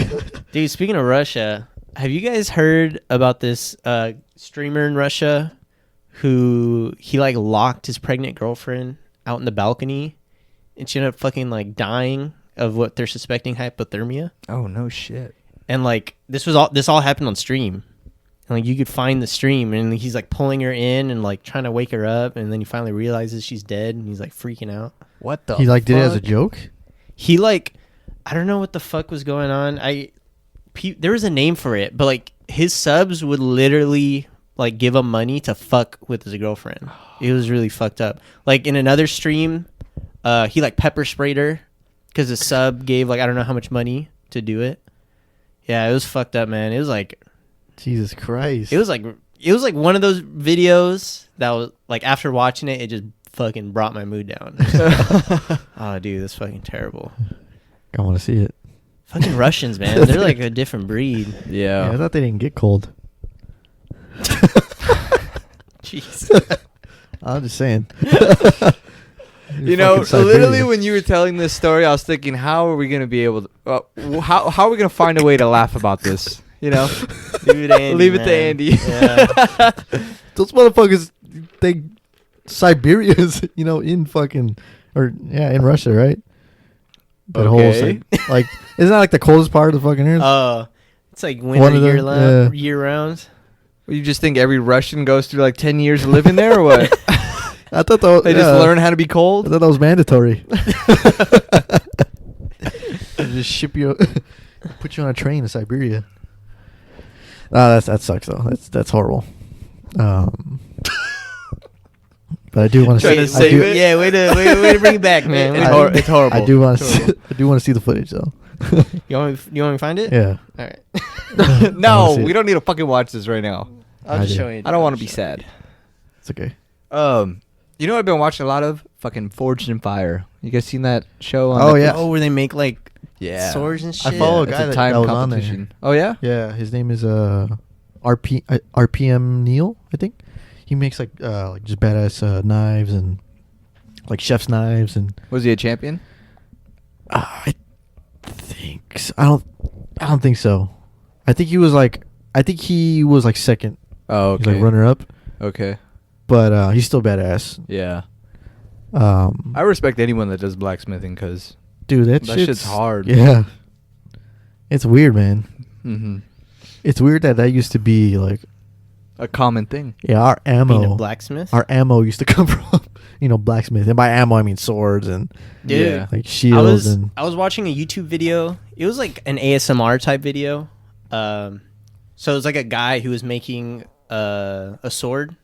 Dude, speaking of Russia, have you guys heard about this streamer in Russia who he like locked his pregnant girlfriend out in the balcony and she ended up fucking like dying of what they're suspecting hypothermia? Oh, no shit. And like this all happened on stream. And like you could find the stream and he's like pulling her in and like trying to wake her up and then he finally realizes she's dead and he's like freaking out. What the He like did it as a fuck? joke. He like I don't know what the fuck was going on. There was a name for it, but like his subs would literally like give him money to fuck with his girlfriend. It was really fucked up. Like in another stream, he like pepper sprayed her because the sub gave like I don't know how much money to do it. Yeah, it was fucked up, man. It was like Jesus Christ. it was like one of those videos that was like after watching it, it just fucking brought my mood down. Oh, dude, that's fucking terrible. I want to see it. Fucking Russians, man. They're like a different breed. Yeah, I Yeah. thought they didn't get cold. Jeez. I'm just saying. You know, Fucking Siberia. literally when you were telling this story, I was thinking, how are we going to be able to, how are we going to find a way to laugh about this? You know? Leave it to Andy. Leave it to man. Andy. Yeah. Those motherfuckers think Siberia's, you know, in fucking, or yeah, in Russia, right? That whole, Okay. like, isn't that like the coldest part of the fucking earth? Oh, it's like One winter of them, yeah. year round. You just think every Russian goes through like 10 years of living there or what? I thought that, They just learn how to be cold? I thought that was mandatory. They just ship you, put you on a train to Siberia. That sucks though. That's horrible. But I do want to Trying see. to save it? Yeah, way to bring it back, man. It's horrible. I do want to. It's horrible. I do want to see the footage though. You want me to find it? Yeah. All right. I No, wanna see we it. don't need to fucking watch this right now. I'll I just do. show you. I don't want to be sad. It's okay. You know what I've been watching a lot of? Fucking Forged in Fire. You guys seen that show on Oh, Netflix? yeah. Oh, where they make like Yeah. swords and I shit. follow a It's guy a that time was on there. competition. Oh yeah? Yeah, his name is RPM Neil, I think. He makes like just badass knives and like chef's knives and Was he a champion? I think so. I don't think so. I think he was like second. Oh, He's okay. like runner up, Okay. but he's still badass. Yeah. I I respect anyone that does blacksmithing because dude, that that shit's hard. Yeah, it's weird, man. mm-hmm. It's weird that used to be like, A common thing. yeah, our Being a ammo. blacksmith. Our ammo used to come from, blacksmith. And by ammo, I mean swords and Dude, Yeah. like shields and. I was watching a YouTube video. It was like an ASMR type video. So it was like a guy who was making a sword.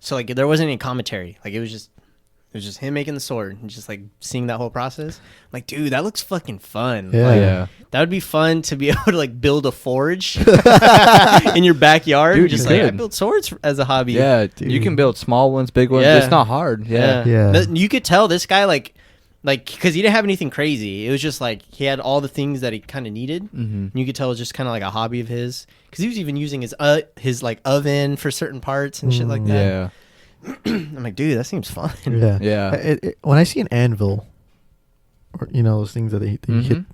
So like there wasn't any commentary. Like it was just him making the sword and just like seeing that whole process. I'm like, dude, that looks fucking fun. Yeah. Like, Yeah. that would be fun to be able to like build a forge in your backyard. Dude, Just you like I could. build swords as a hobby. Yeah, Dude. you can build small ones, big ones. Yeah. It's not hard. Yeah. Yeah. But you could tell this guy like because he didn't have anything crazy. It was just like he had all the things that he kind of needed. Mm-hmm. And you could tell it was just kind of like a hobby of his because he was even using his like oven for certain parts and shit like that. Yeah. I'm like, dude, that seems fun. Yeah. Yeah. When I see an anvil, or those things that they Mhm. hit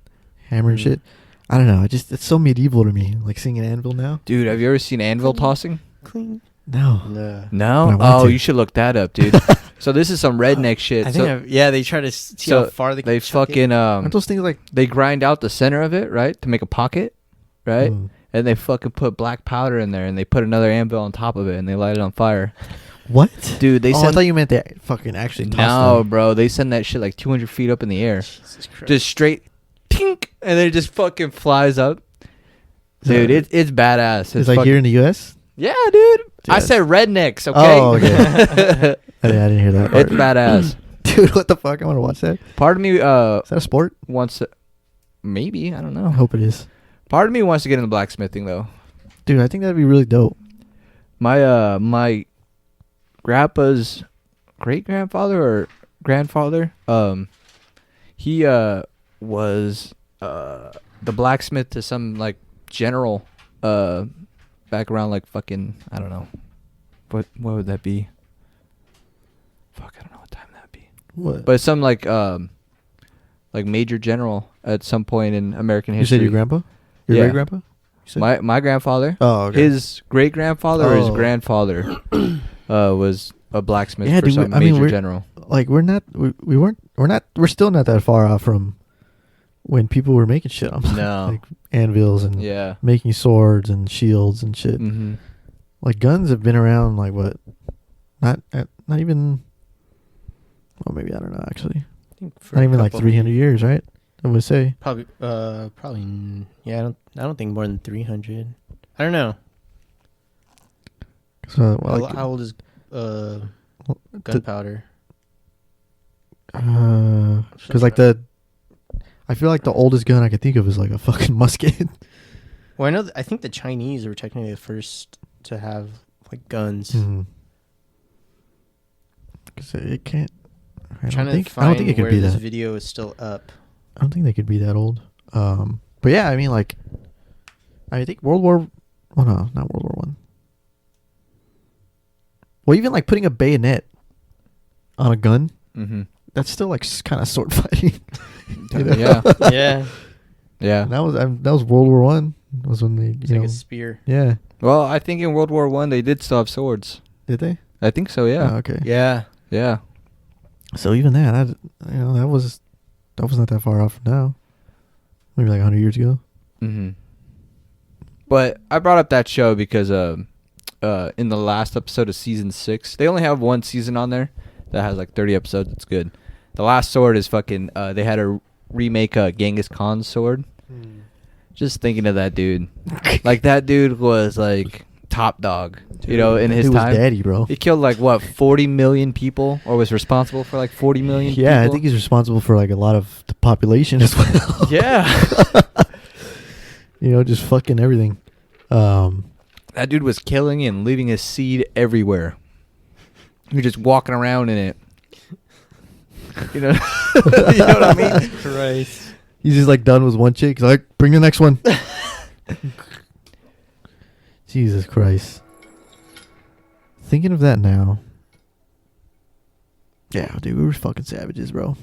hammer and Mhm. shit, I don't know. It's so medieval to me. Like seeing an anvil now. Dude, have you ever seen anvil tossing? Clean. No. No. No. But I want Oh, to. you should look that up, dude. So this is some redneck shit. I think So yeah, they try to see so how far they can they chuck it. fucking Aren't those things like? they grind out the center of it, right, to make a pocket, right? Mm. And they fucking put black powder in there, and they put another anvil on top of it, and they light it on fire. What? Dude, they I send thought you meant they fucking actually tossed no, them. bro. They send that shit like 200 feet up in the air, Jesus Christ. just straight, tink, and then it just fucking flies up. Dude, it's badass. It's like fucking- here in the U.S. Yeah, dude. I Dude. said rednecks. Okay. Oh, okay. I didn't hear that. It's part. badass. Dude, what the fuck? I want to watch that. Part of me Is that a sport? wants to, maybe, I don't I know. hope it is. Part of me wants to get into blacksmithing though. Dude, I think that'd be really dope. My grandpa's great grandfather or grandfather, he was the blacksmith to some like general back around like fucking I don't know. What would that be? Fuck, I don't know what time that'd be. What? But some like major general at some point in American You history. said your grandpa? Your Yeah. great grandpa? You said? My grandfather. Oh, okay. His great grandfather or his Oh. grandfather was a blacksmith Yeah, for dude, some I mean, major we're- general. Like we're still not that far off from when people were making shit on No. like anvils and Yeah. making swords and shields and shit. Mm-hmm. Like guns have been around like what? Not even. Well, maybe I don't know actually. I think for Not a even like couple- 300 years, right? I would say. Probably yeah. I don't think more than 300. I don't know. So well, How old is the- gunpowder? because like I feel like the oldest gun I could think of is like a fucking musket. Well, I know. I think the Chinese were technically the first to have like guns. Mhm. 'Cause it can't. I Trying don't think. to find I don't think it could where be this that. video is still up. I don't think they could be that old. But yeah, I mean, like, I think World War. Oh no, not World War One. Well, even like putting a bayonet on a gun, Mm-hmm. that's still like kind of sword fighting. You know? Yeah. Yeah, Yeah. That was World War One. Was when they it's like a spear. yeah. Well, I think in World War One they did still have swords. Did they? I think so. Yeah. Oh, okay. Yeah, Yeah. So even that that was not that far off from now. Maybe like 100 years ago. Mm-hmm. But I brought up that show because in the last episode of season 6, they only have one season on there that has like 30 episodes. It's good. The Last Sword is fucking. They had to remake Genghis Khan's sword. Just thinking of that dude, like that dude was like top dog, you know, in his Dude was time. daddy, bro. He killed like what 40 million people, or was responsible for like 40 million. Yeah, I people? think he's responsible for like a lot of the population as well. Yeah. You know, just fucking everything. That dude was killing and leaving his seed everywhere. You're just walking around in it. You know, you know what I mean? Christ. He's just like done with one chick. He's like, bring the next one. Jesus Christ. Thinking of that now. Yeah, dude, we were fucking savages, bro.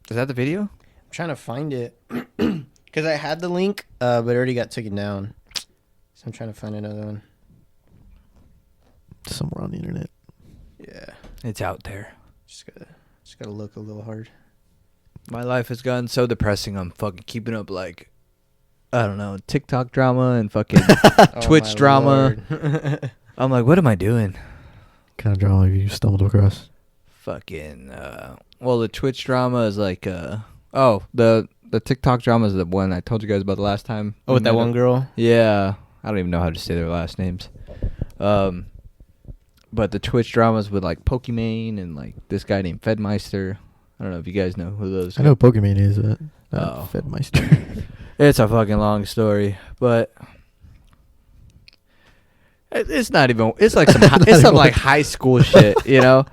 Is that the video? I'm trying to find it because I had the link, but it already got taken down. So I'm trying to find another one. Somewhere on the internet. Yeah, It's out there. just gotta look a little hard. My life has gotten so depressing. I'm fucking keeping up like I don't know, TikTok drama and fucking Oh, Twitch my drama. Lord. I'm like, what am I doing? Kind of drama you stumbled across. Fucking well, the Twitch drama is like the TikTok drama is the one I told you guys about the last time. Oh, with that one girl? Yeah, I don't even know how to say their last names. But the Twitch dramas with like Pokimane and like this guy named Fedmeister. I don't know if you guys know who those. I know Pokemon is, but Oh. Fedmeister. It's a fucking long story, but it's not even. It's like it's some like high school shit, you know.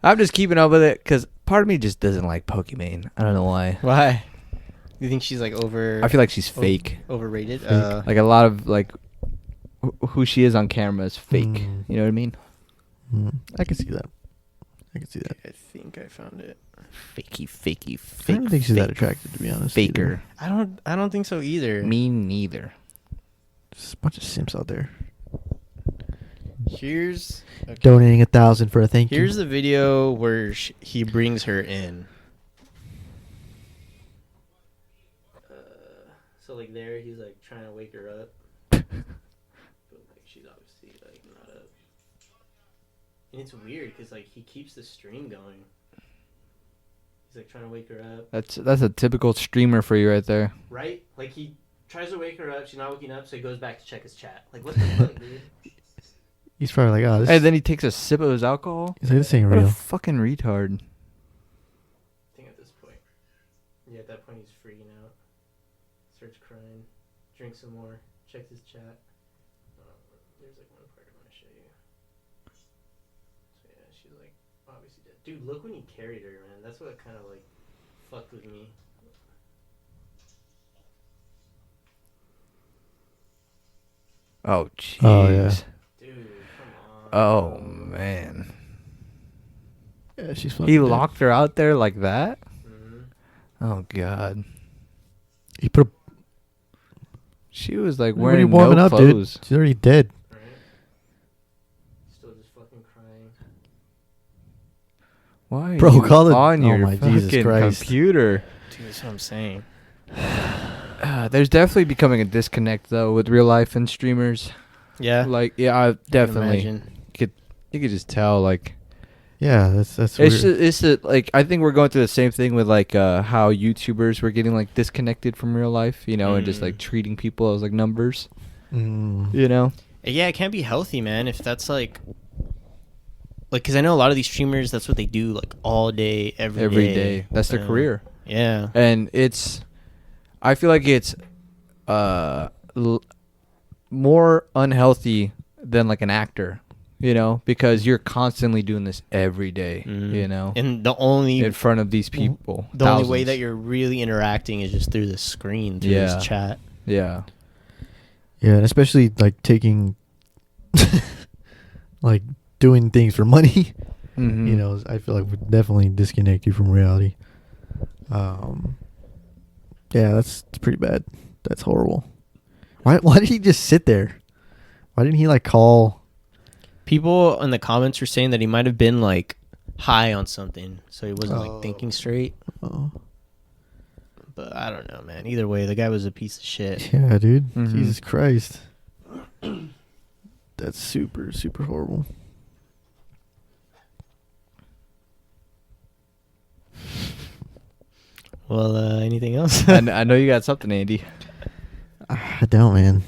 I'm just keeping up with it because part of me just doesn't like Pokimane. I don't know why. Why? You think she's like over? I feel like she's fake. Overrated. Fake. Like a lot of like who she is on camera is fake. Mm. You know what I mean? I can see that. I can see that. I think I found it. Fakey, fakey, fake. I don't think she's that fake attractive, to be honest. Faker. I don't think so either. Me neither. Just a bunch of simps out there Here's okay. donating 1,000 for a thank you. Here's the video where he brings her in. So like there, he's like trying to wake her up, but like she's obviously like not up. And it's weird because like he keeps the stream going. He's like trying to wake her up, That's a typical streamer for you right there. right? Like he tries to wake her up, she's not waking up, so he goes back to check his chat. Like what the fuck, dude? He's probably like, oh, this, And then he takes a sip of his alcohol. he's like, this ain't What a real. fucking retard. I think at this point, yeah, at that point he's freaking out, starts crying, drinks some more, checks his chat. There's like one part I want to show you. So yeah, she's like obviously dead. Dude, look when he carried her, man. That's what kind of like fucked with me. Oh jeez. Oh, yeah. Dude, come on. Oh man. Yeah, she's fucking He dead. locked her out there like that? Mhm. Oh god. He put a, She was like what are you wearing warming no up, clothes. dude? She's already dead. Right? Still just fucking crying. Why are Bro, you call it- on oh your my Jesus fucking Christ. computer? Dude, that's what I'm saying. There's definitely becoming a disconnect though with real life and streamers. Yeah. Like yeah, I definitely Imagine. you could just tell like Yeah, that's it's weird. just, like I think we're going through the same thing with like how YouTubers were getting like disconnected from real life, you know, and just like treating people as like numbers, you know. Yeah, it can't be healthy, man. If that's like, because I know a lot of these streamers, that's what they do, like all day, every day. That's their career. Yeah. And I feel like it's more unhealthy than like an actor, you know, because you're constantly doing this every day, you know, And the only in front of these people. the only way thousands. that you're really interacting is just through the screen, through Yeah. this chat. Yeah. Yeah, and especially like taking, like doing things for money. Mhm. You know, I feel like would definitely disconnect you from reality. Yeah, that's pretty bad. That's horrible. Why did he just sit there? Why didn't he like call? People in the comments were saying that he might have been like high on something, so he wasn't like thinking straight. Oh, But I don't know, man. Either way, the guy was a piece of shit. yeah, dude. Mhm. Jesus Christ. That's super, super horrible. Well, anything else? I know you got something, Andy. I don't, man.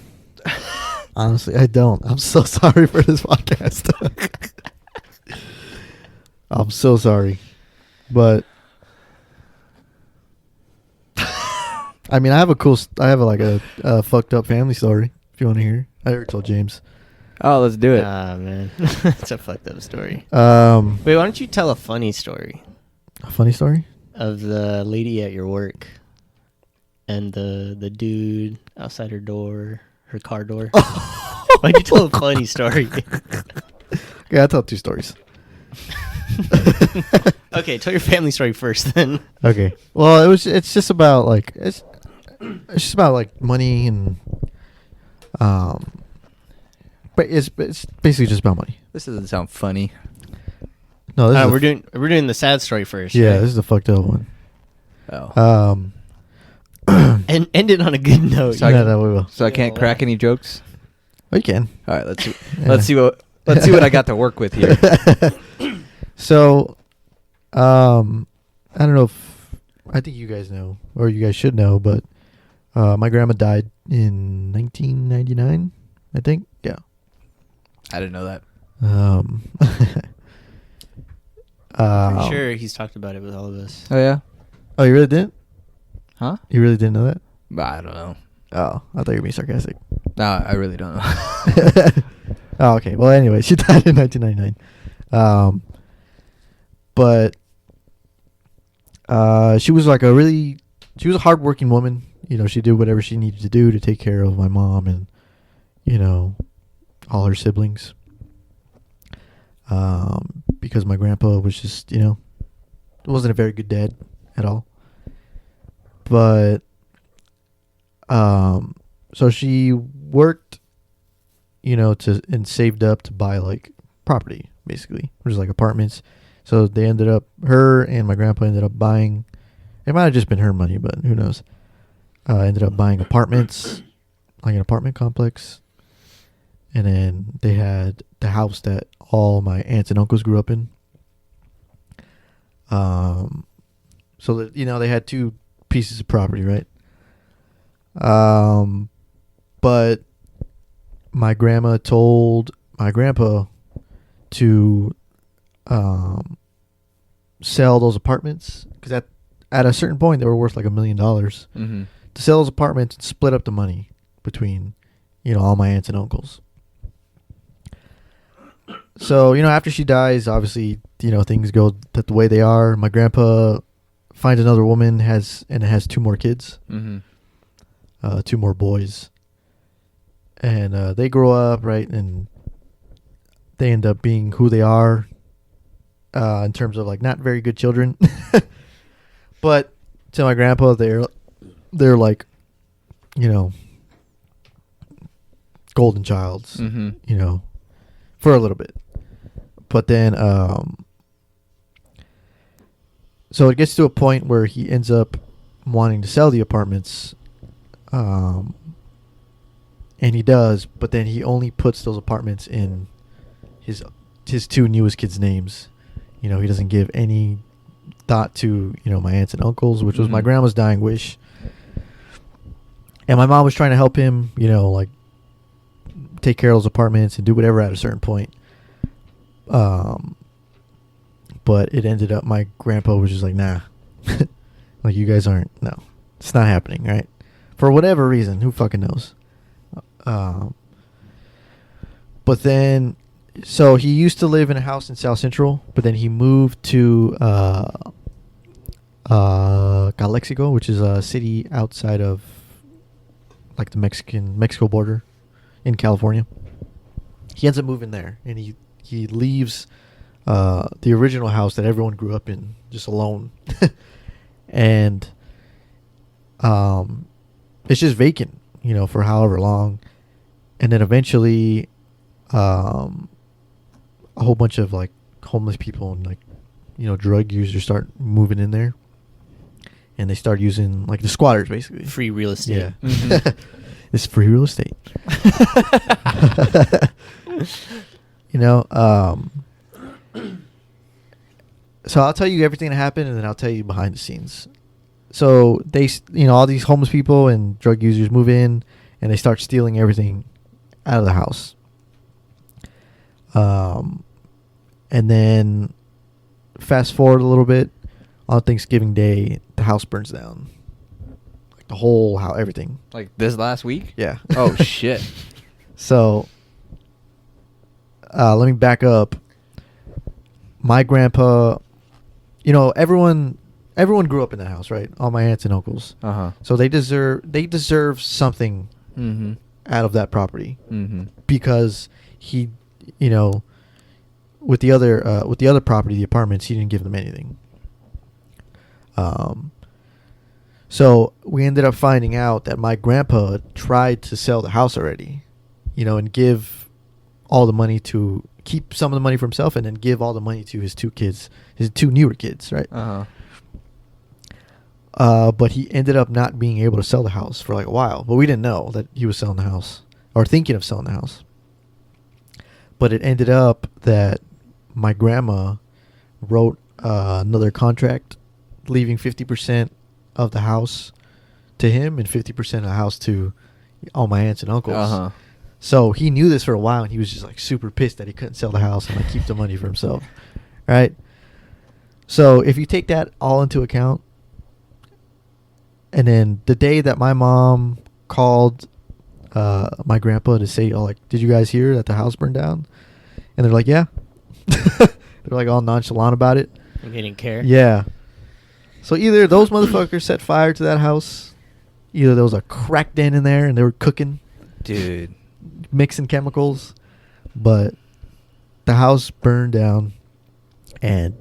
Honestly, I don't. I'm so sorry for this podcast. I'm so sorry. But I mean, I have a fucked up family story if you want to hear. I already told James. Oh, let's do it. Ah, man. It's a fucked up story. Wait, A why don't you tell a funny story funny story? of the lady at your work and the dude outside her door, her car door? Why'd you tell a funny story? Okay, I'll tell two stories. Okay, tell your family story first, then. Okay. Well, it's just about like it's just about like money and but it's basically just about money. This doesn't sound funny. No, this is We're doing the sad story first. yeah, right? this is a fucked up one. Oh. and end it on a good note. So I no, can- no, we will. So I Yeah, can't well, crack any jokes. Oh, you can. All right, let's see. Yeah. Let's see what I got to work with here. So, I don't know if I think you guys know, or you guys should know, but my grandma died in 1999. I think. Yeah. I didn't know that. Pretty sure he's talked about it with all of us. Oh yeah. Oh, you really didn't? Huh? You really didn't know that? I don't know. Oh, I thought you were being sarcastic. No, I really don't know. Oh, okay. Well, anyway, she died in 1999. But she was like she was a hardworking woman. You know, she did whatever she needed to do to take care of my mom and, you know, all her siblings. Because my grandpa was just, you know, wasn't a very good dad at all. But, so she worked, you know, and saved up to buy like property, basically, which is like apartments. So they ended up, her and my grandpa ended up buying, it might have just been her money, but who knows. Ended up buying apartments, like an apartment complex. And then they had the house that all my aunts and uncles grew up in. So that, you know, they had two pieces of property, right? But my grandma told my grandpa to sell those apartments, because at a certain point they were worth like $1 million. Mm-hmm. To sell those apartments and split up the money between, you know, all my aunts and uncles. So, you know, after she dies, obviously, you know, things go the way they are. My grandpa finds another woman, has 2 more kids, Mm-hmm. 2 more boys. And they grow up, right, and they end up being who they are in terms of, like, not very good children. But to my grandpa, they're like, you know, golden childs, Mm-hmm. you know, for a little bit. But then, so it gets to a point where he ends up wanting to sell the apartments, and he does, but then he only puts those apartments in his 2 newest kids' names. You know, he doesn't give any thought to, you know, my aunts and uncles, which was my Mhm. grandma's dying wish. And my mom was trying to help him, you know, like take care of those apartments and do whatever at a certain point. But it ended up, my grandpa was just like, nah, like, you guys aren't, no, it's not happening, right? For whatever reason, who fucking knows? But then, so he used to live in a house in South Central, but then he moved to Calexico, which is a city outside of, like, the Mexico border in California. He ends up moving there, and he leaves the original house that everyone grew up in just alone. And it's just vacant, you know, for however long. And then eventually a whole bunch of, like, homeless people and, like, you know, drug users start moving in there, and they start using, like, the squatters, basically. Free real estate. Yeah. Mhm. It's free real estate. You know, so I'll tell you everything that happened, and then I'll tell you behind the scenes. So they, you know, all these homeless people and drug users move in, and they start stealing everything out of the house. And then fast forward a little bit, on Thanksgiving Day, the house burns down. Like, the whole house, everything. Like this last week? Yeah. Oh shit. So, let me back up. My grandpa, you know, everyone grew up in that house, right? All my aunts and uncles. Uh-huh. So they deserve something Mm-hmm. out of that property, Mm-hmm. because he, you know, with the other property, the apartments, he didn't give them anything. So we ended up finding out that my grandpa tried to sell the house already, you know, and give all the money to keep some of the money for himself, and then give all the money to his 2 kids, his 2 newer kids, right? Uh-huh. But he ended up not being able to sell the house for like a while. But we didn't know that he was selling the house or thinking of selling the house. But it ended up that my grandma wrote another contract, leaving 50% of the house to him and 50% of the house to all my aunts and uncles. Uh-huh. So he knew this for a while, and he was just like super pissed that he couldn't sell the house and like keep the money for himself, right? So if you take that all into account, and then the day that my mom called my grandpa to say, "Oh, like, did you guys hear that the house burned down?" And they're like, "Yeah." They're like all nonchalant about it. Like they didn't care. Yeah. So either those motherfuckers set fire to that house, either there was a crack den in there and they were cooking, Dude. mixing chemicals, but the house burned down. And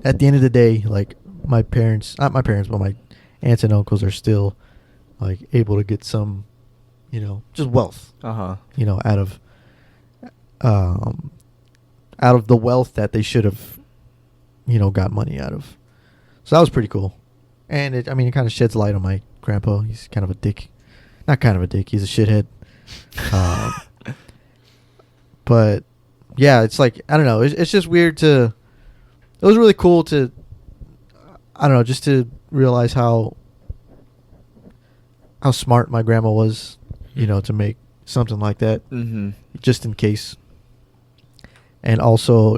at the end of the day, like my parents, not my parents, but my aunts and uncles are still like able to get some, just wealth, Uh-huh. out of the wealth that they should have, got money out of. So that was pretty cool. And it kind of sheds light on my grandpa. He's kind of a dick. Not kind of a dick. He's a shithead. But yeah, it's like, I don't know. It's just weird to, it was really cool to, I don't know, just to realize how smart my grandma was, to make something like that, Mm-hmm. just in case. And also,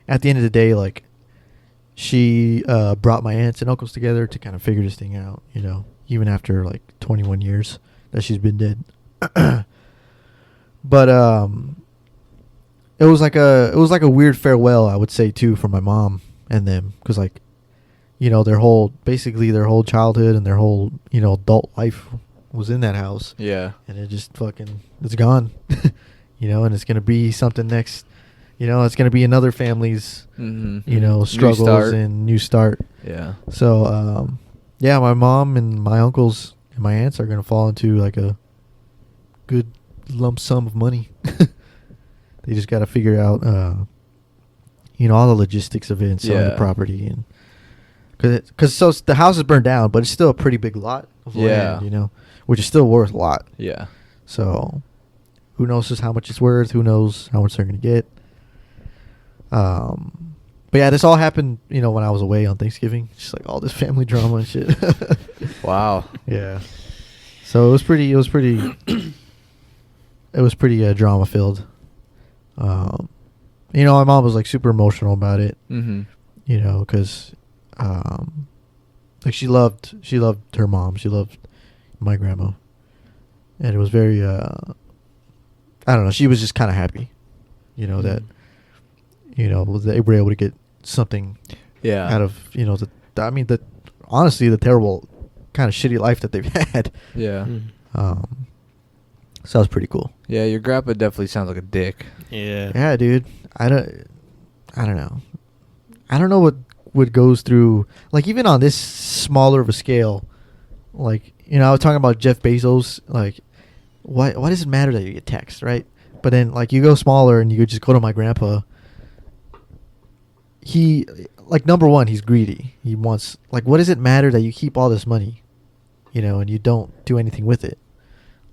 at the end of the day, like, she brought my aunts and uncles together to kind of figure this thing out, even after like 21 years that she's been dead. But it was like a weird farewell, I would say, too, for my mom and them, because like, their whole childhood and their whole adult life was in that house. Yeah. And it just it's gone. And it's gonna be something next. It's gonna be another family's Mm-hmm. struggles New start. and new start. Yeah. So yeah, my mom and my uncles and my aunts are gonna fall into like a good lump sum of money. They just got to figure out all the logistics of it and selling the Yeah. property, and because the house is burned down, but it's still a pretty big lot of Yeah. land, which is still worth a lot. Yeah. So who knows just how much it's worth? Who knows how much they're gonna get? But yeah, this all happened, when I was away on Thanksgiving. Just like all this family drama and shit. Wow. Yeah. So it was pretty drama filled. My mom was like super emotional about it. Mm-hmm. Because like she loved her mom. She loved my grandma, and it was very I don't know. She was just kind of happy, that they were able to get something Yeah. out of honestly the terrible kind of shitty life that they've had. Yeah. So that was pretty cool. Yeah, your grandpa definitely sounds like a dick. Yeah. Yeah, dude. I don't know. I don't know what goes through, like, even on this smaller of a scale. Like, I was talking about Jeff Bezos. Like, why does it matter that you get text, right? But then, like, you go smaller and you just go to my grandpa. He, like, number one, he's greedy. He wants, like, what does it matter that you keep all this money, and you don't do anything with it?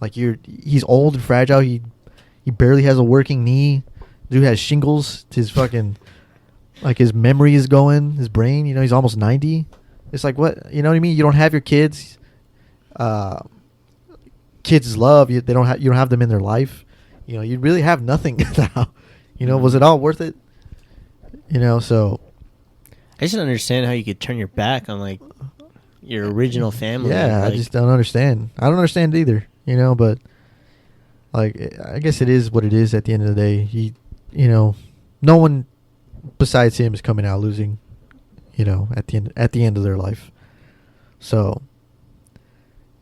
Like, he's old and fragile. He barely has a working knee. Dude has shingles. His fucking, like, his memory is going. His brain, he's almost 90. It's like, what, you know what I mean? You don't have your kids. Kids love you. You don't have them in their life. You really have nothing now. Was it all worth it? So. I just don't understand how you could turn your back on like your original family. Yeah, like, I just don't understand. I don't understand it either. But like, I guess it is what it is at the end of the day. No one besides him is coming out losing, at the end of their life. So,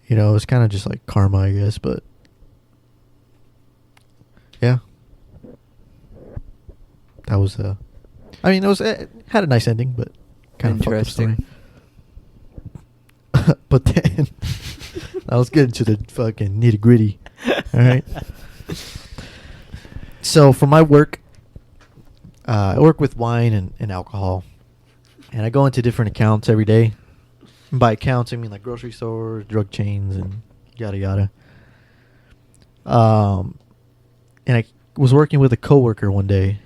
it's kind of just like karma, I guess, but yeah. That was it had a nice ending, but kind of Interesting. But then I was getting to the fucking nitty gritty. All right. So for my work, I work with wine and alcohol, and I go into different accounts every day. And by accounts, I mean like grocery stores, drug chains, and yada yada. And I was working with a coworker one day,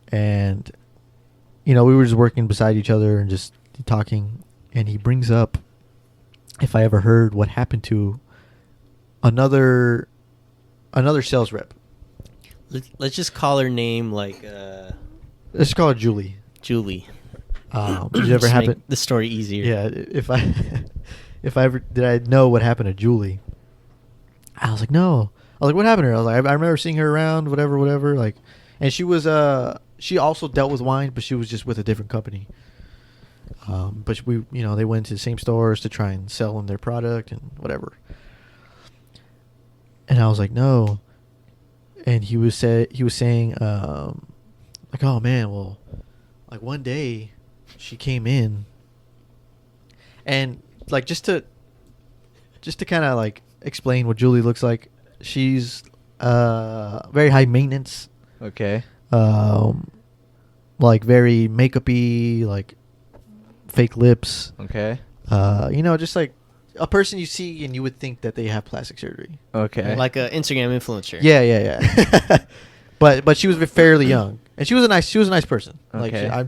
and we were just working beside each other and just talking, and he brings up if I ever heard what happened to another sales rep. Let's just call her name like Let's call her Julie. Julie. Did you ever Just happen? make the story easier. Yeah, if I ever did I know what happened to Julie? I was like, no. I was like, what happened to her? I was like, I remember seeing her around, whatever. Like, and she was she also dealt with wine, but she was just with a different company. But they went to the same stores to try and sell them their product and whatever. And I was like, no. And he was saying, like, oh man, well, like one day she came in, and like just to kind of like explain what Julie looks like, she's very high maintenance, Okay. like very makeup-y, like fake lips, Okay. just like a person you see and you would think that they have plastic surgery. Okay. Like an Instagram influencer. Yeah. but she was fairly young, and she was a nice person. Like Okay.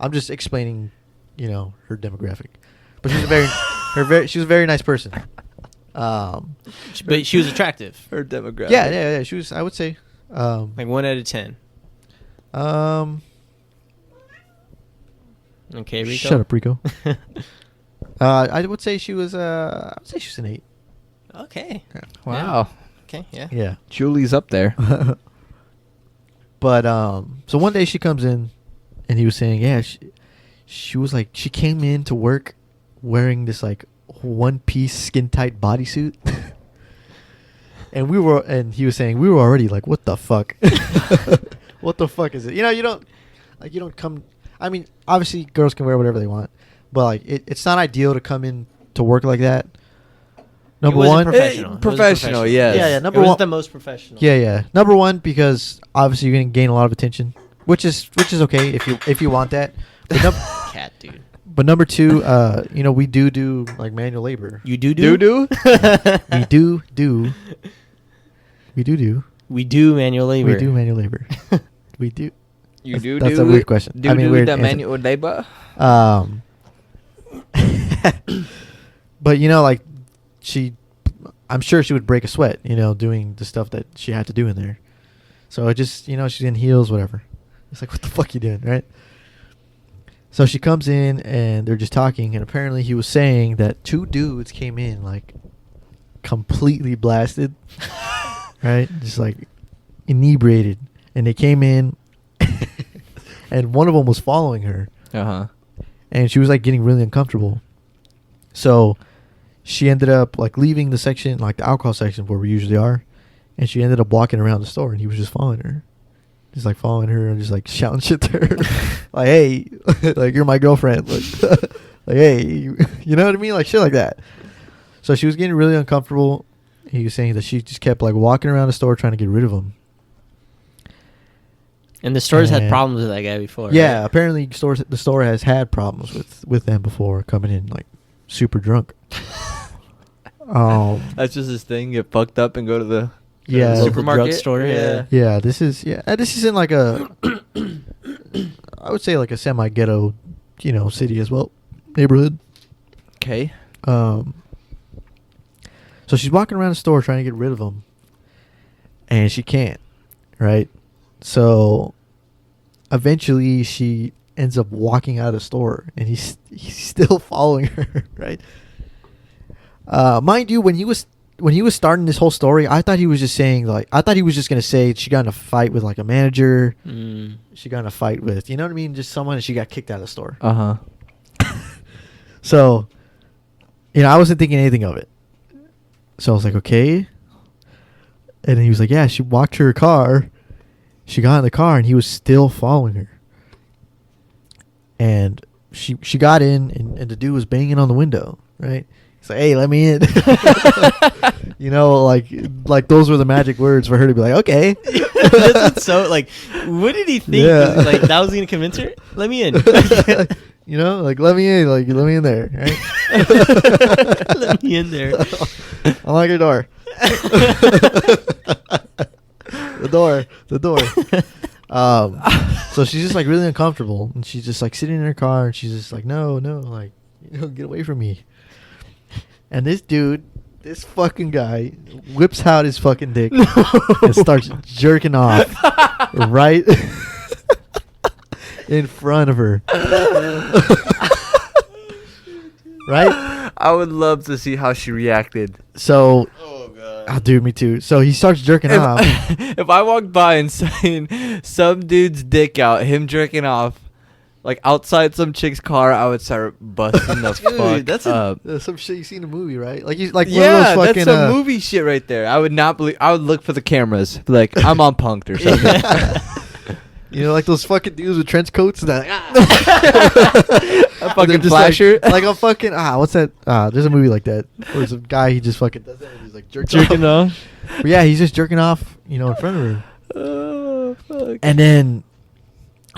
I'm just explaining, her demographic. But she was a very nice person. But she was attractive. Her demographic. Yeah. She was, I would say, Like 1 out of 10. Okay, Rico. Shut up, Rico. I would say she was an 8. Okay. Wow. Okay, yeah. Yeah. Julie's up there. But so one day she comes in, and he was saying, yeah, she was like, she came in to work wearing this like one-piece skin-tight bodysuit. And he was saying, we were already like, what the fuck? What the fuck is it? You don't come. I mean, obviously girls can wear whatever they want, but like it's not ideal to come in to work like that. Number It wasn't one, professional. It was Professional, yes. Yeah, It number was one. the most professional. Yeah. Number one, because obviously you're gonna gain a lot of attention, which is okay if you want that. But, Cat, dude. but number two, we do like manual labor. You do? Doo-doo? We do. We do manual labor. We do manual labor. We do. You do That's a weird question. Do weird the answer. manual labor? But like I'm sure she would break a sweat, doing the stuff that she had to do in there. So it just, she's in heels, whatever. It's like, what the fuck you doing, right? So she comes in and they're just talking, and apparently he was saying that 2 dudes came in like completely blasted, right? Just like inebriated, and they came in, and one of them was following her. Uh-huh. And she was like getting really uncomfortable. So she ended up like leaving the section, like the alcohol section where we usually are. And she ended up walking around the store, and he was just following her. Just like following her and just like shouting shit to her. Like, hey, like you're my girlfriend. Like, like, hey, you know what I mean? Like shit like that. So she was getting really uncomfortable. He was saying that she just kept like walking around the store trying to get rid of him. And the stores had And- problems with that guy before. Yeah, right? apparently the store has had problems with them before, coming in like super drunk. That's just his thing. Get fucked up and go to the Yeah. Local supermarket drugstore, yeah. Yeah, this is in like a I would say like a semi ghetto, city as well, neighborhood. Okay. So she's walking around the store trying to get rid of him, and she can't, right? So eventually she ends up walking out of the store, and he's still following her, right? Mind you, when he was starting this whole story, I thought he was just saying gonna say she got in a fight with like a manager. She got in a fight with, you know what I mean, just someone, and she got kicked out of the store. Uh-huh. So, I wasn't thinking anything of it. So I was like, okay. And then he was like, yeah, she walked to her car. She got in the car, and he was still following her. And she got in, and the dude was banging on the window, right? He's like, hey, let me in. Like those were the magic words for her to be like, okay. That's so, like, what did he think? Yeah. Like, that was going to convince her? Let me in. You know, like let me in, let me in there, right? Let me in there. Unlock your door. The door. So she's just like really uncomfortable, and she's just like sitting in her car, and she's just like, no, like, get away from me. And this fucking guy whips out his fucking dick and starts jerking off right in front of her. Right? I would love to see how she reacted. So, Oh god. oh, dude, me too. So he starts jerking off. If I walked by and seen some dude's dick out, him jerking off, like outside some chick's car, I would start busting the Dude, fuck that's up. Some shit you see in a movie, right? Like you like Yeah, one of those fucking that's some movie shit right there. I would not believe. I would look for the cameras. Like I'm on Punked or something. you know, like those fucking dudes with trench coats and A And fucking they're just flasher. like a fucking what's that? There's a movie like that where there's a guy, he just fucking does that and he's like jerking off. off. But yeah, he's just jerking off, in front of her. Oh fuck. And then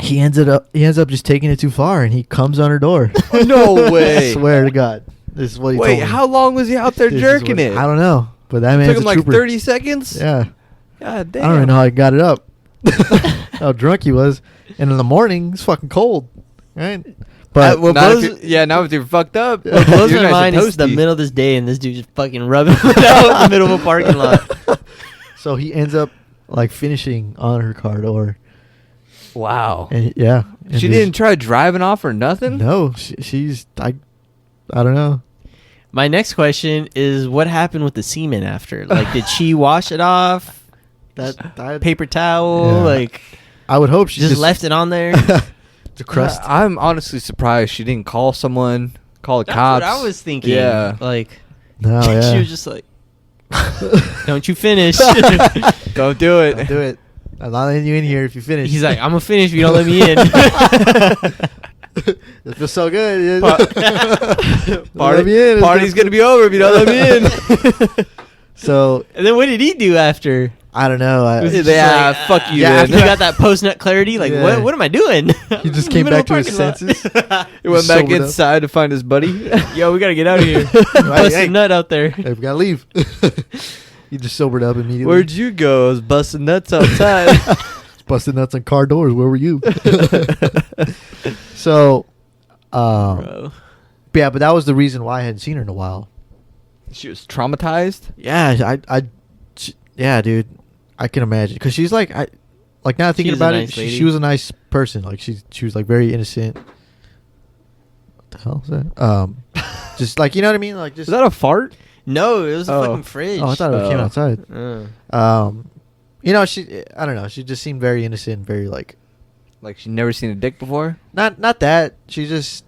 he ends up just taking it too far, and he comes on her door. No way. I swear to God, this is what he Wait, told me. how long was he out there This is jerking what- it? I don't know, but that It man's took a him like trooper. 30 seconds. Yeah, God damn. I don't even know how he got it up. How drunk he was, and in the morning it's fucking cold, right? But what Not if blows- you're- now if you're fucked up. What blows you're my nice mind and is the toasty. middle of this day and this dude just fucking rubbing it out in the middle of a parking lot. so he ends up like finishing on her car door, Wow. and yeah, and She just- didn't try driving off or nothing? No, she's I don't know. My next question is, what happened with the semen after? Like, did she wash it off? Paper towel? Yeah. Like, I would hope she just left it on there? the crust. I'm honestly surprised she didn't call someone, call the That's cops. what I was thinking. Yeah. Like, No, yeah. she was just like, don't you finish. Don't do it. Don't do it. I'm not letting you in here if you finish. He's like, I'm going to finish if you don't let me in. It feels so good. Party, Let me in. party's going to be over if you don't let me in. So And then what did he do after? I don't know. Was he just Yeah, like, fuck you Yeah, then. after you got that post-nut clarity, like, Yeah. what am I doing? He just I'm came in the back to his parking lot. senses. He went back Sobered up. inside to find his buddy. Yo, we got to get out of here. Right, Busted hey. nut out there. Hey, we gotta leave. He just sobered up immediately. Where'd you go? I was busting nuts outside. Busted nuts on car doors. Where were you? So, Bro. yeah, but that was the reason why I hadn't seen her in a while. She was traumatized. Yeah, yeah, dude, I can imagine because she's like, now thinking She's a about nice it, lady. she was a nice person. Like she was like very innocent. What the hell is that? Just like, you know what I mean? Like Is just. that a fart? No, it was a Oh. fucking fridge. Oh, I thought it came Oh. outside. I don't know. She just seemed very innocent, very like, Like she never seen a dick before? not that. She just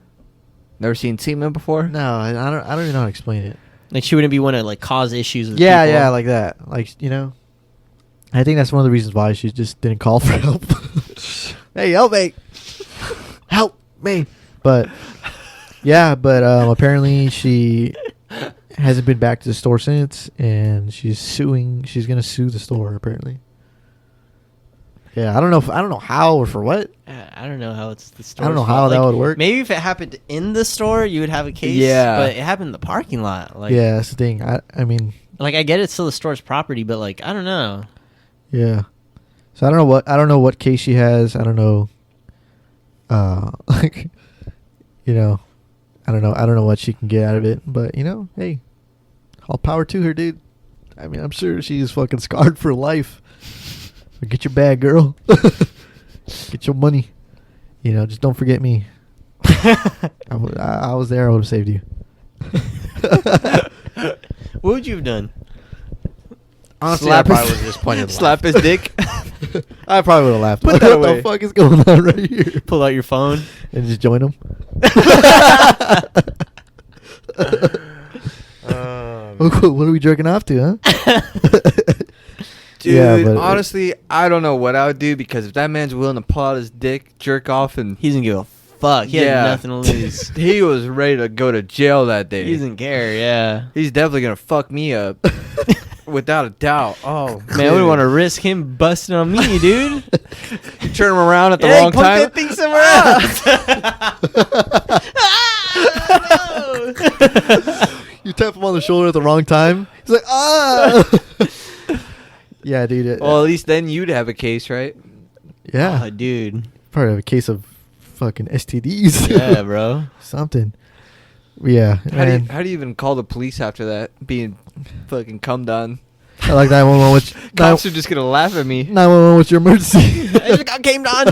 Never seen semen before? no. I don't even know how to explain it. Like, she wouldn't be one to, like, cause issues with Yeah, people. yeah, like that. Like, I think that's one of the reasons why she just didn't call for help. Hey, help me. Help me. But, yeah, apparently she hasn't been back to the store since, and she's going to sue the store, apparently. Yeah, I don't know how or for what. I don't know how it's the store. I don't know how that would work. Maybe if it happened in the store, you would have a case. Yeah. But it happened in the parking lot. Like, Yeah, that's the thing. I mean, Like, I get it's still the store's property, but, like, I don't know. yeah. So I don't know what case she has. I don't know. Like, I don't know what she can get out of it. But hey, all power to her, dude. I mean, I'm sure she's fucking scarred for life. But get your bag, girl. Get your money. Just don't forget me. I was there. I would have saved you. What would you have done? Honestly, Slap I probably his- would have just pointed. and Slap laughed. his dick. I probably would have laughed. Put What that the away. fuck is going on right here? Pull out your phone. And just join them. What are we jerking off to, huh? Dude, Yeah, but- honestly, I don't know what I would do because if that man's willing to pull out his dick, jerk off, and He doesn't give a fuck. He had nothing to lose. he was ready to go to jail that day. He doesn't care, yeah. He's definitely gonna fuck me up, without a doubt. Oh Man, I wouldn't want to risk him busting on me, dude. turn him around at the Hey, wrong point time. that thing somewhere else. You tap him on the shoulder at the wrong time. He's like, ah. Yeah, dude. Well, at least then you'd have a case, right? yeah, Oh, dude. probably have a case of fucking STDs. Yeah, bro. Something. Yeah, man. How do you even call the police after that? Being fucking cummed on. I like 911. Cops are just gonna laugh at me. 911. What's your emergency? I just got came on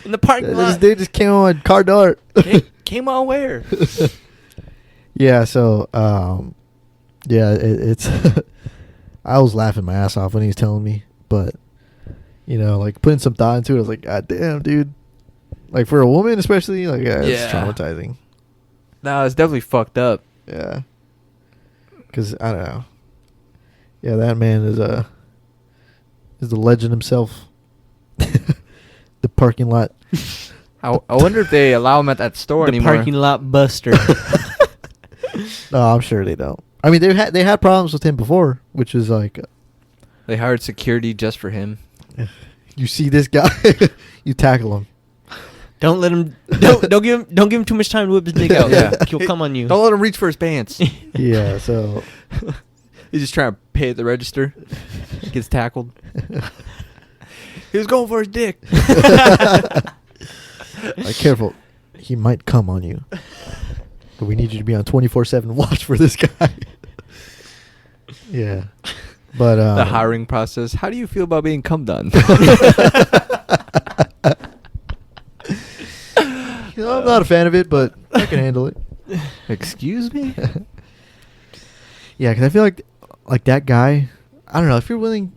in the parking This lot. dude just came on my car door. Came on where? Yeah. So, yeah, it's. I was laughing my ass off when he was telling me, but you know, like putting some thought into it, I was like, God damn, dude. Like for a woman, especially, like it's Yeah. traumatizing. No, it's definitely fucked up. Yeah. Because I don't know. Yeah, that man is the legend himself. The parking lot. I wonder if they allow him at that store The anymore. parking lot buster. No, I'm sure they don't. I mean, they had problems with him before, which is like, They hired security just for him. you see this guy, you tackle him. Don't let him. Don't give him too much time to whip his dick out. Yeah. He'll come on you. Don't let him reach for his pants. Yeah, so He's just trying to pay at the register. Gets tackled. He was going for his dick. like, careful, he might come on you. But we need you to be on 24/7 watch for this guy. Yeah, but The hiring process. How do you feel about being cummed on? You know, I'm not a fan of it, but I can handle it. Excuse me? Yeah, because I feel like that guy. I don't know if you're willing.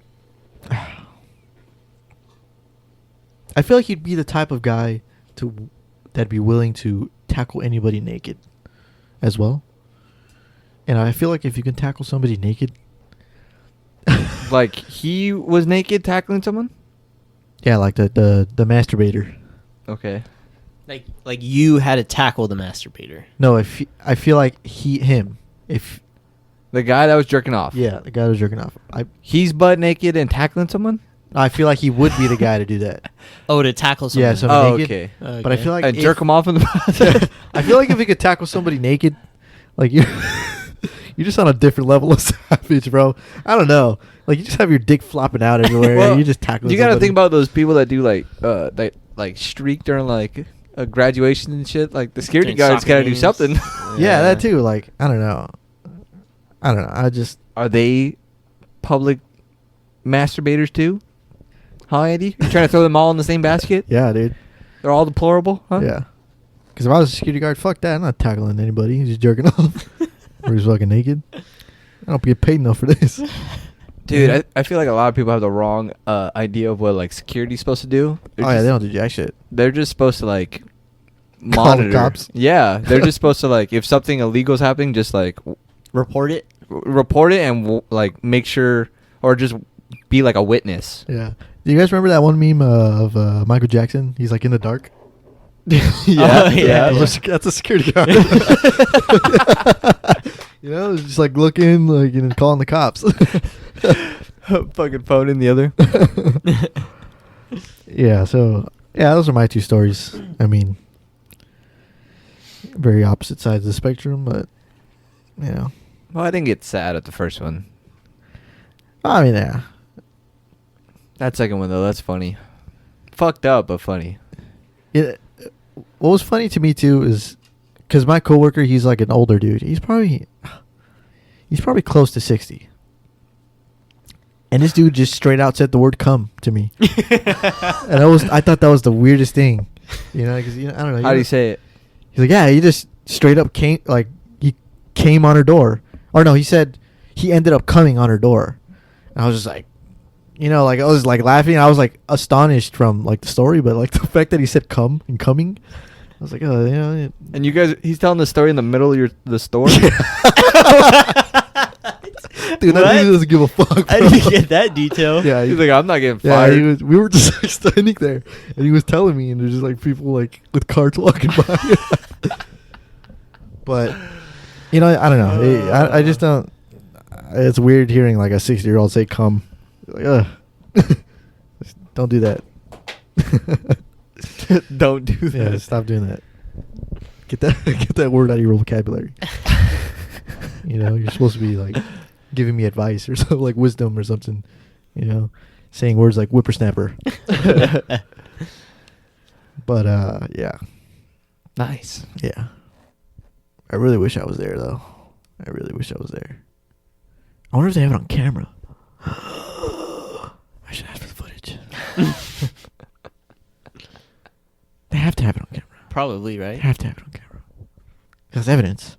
I feel like he'd be the type of guy that'd be willing to tackle anybody naked, as well. And I feel like if you can tackle somebody naked, Like he was naked tackling someone? yeah, like the masturbator. Okay. Like you had to tackle the masturbator. No, I feel like if The guy that was jerking off. yeah, the guy that was jerking off. He's butt naked and tackling someone? I feel like he would be the guy to do that. Oh, to tackle someone. Yeah, somebody Oh, naked. okay. But I feel like And if- jerk him off in the process? I feel like if you could tackle somebody naked, like you're just on a different level of savage, bro. I don't know. Like you just have your dick flopping out everywhere. Well, and you just tackle. You gotta think about those people that do like streak during like a graduation and shit. Like the security During guards soccer gotta do games. something. Yeah, that too. Like I don't know. I just Are they public masturbators too? Huh, Andy? You trying to throw them all in the same basket? yeah, dude. They're all deplorable, huh? Yeah. Because if I was a security guard, fuck that. I'm not tackling anybody. He's just jerking off. Or he's fucking naked. I don't get paid enough for this. Dude, I feel like a lot of people have the wrong idea of what like security's supposed to do. Oh yeah, they don't do jack shit. They're just supposed to like Call the monitor. cops. Yeah, they're just supposed to like if something illegal's happening, just like Report it. report it and like make sure or just be like a witness. Yeah. Do you guys remember that one meme of Michael Jackson? He's like in the dark. Oh, yeah. That's a security guard. You know, it's just like looking, like and calling the cops. Fucking phone in the other. Yeah. So yeah, those are my two stories. I mean, very opposite sides of the spectrum, but you know, Well, I didn't get sad at the first one. I mean, yeah. That second one though, that's funny. Fucked up, but funny. What was funny to me too is because my coworker, he's like an older dude. He's probably close to 60. And this dude just straight out said the word "come" to me, and I thought that was the weirdest thing, you know, because I don't know. How do you say it? He's like, yeah, he just straight up came, like he came on her door, or no, he said he ended up coming on her door, and I was just like, you know, like I was like laughing. I was like astonished from like the story, but like the fact that he said "come" and "coming," I was like, oh, you know. And you guys, he's telling the story in the middle of the store. Dude, that dude doesn't give a fuck. I bro. didn't get that detail. Yeah, He's like, I'm not getting yeah. fired. We were just like standing there, and he was telling me, and there's just like people like with carts walking by. But you know, I don't know. I just don't. It's weird hearing like a 60-year-old say "come." Like, ugh. Don't do that. Don't do that. Yeah, stop doing that. Get that word out of your vocabulary. You're supposed to be like giving me advice or something, like wisdom or something. Saying words like whippersnapper. But yeah. Nice. Yeah. I really wish I was there though. I really wish I was there. I wonder if they have it on camera. I should ask for the footage. They have to have it on camera. Probably, They right? have to have it on camera. Because evidence.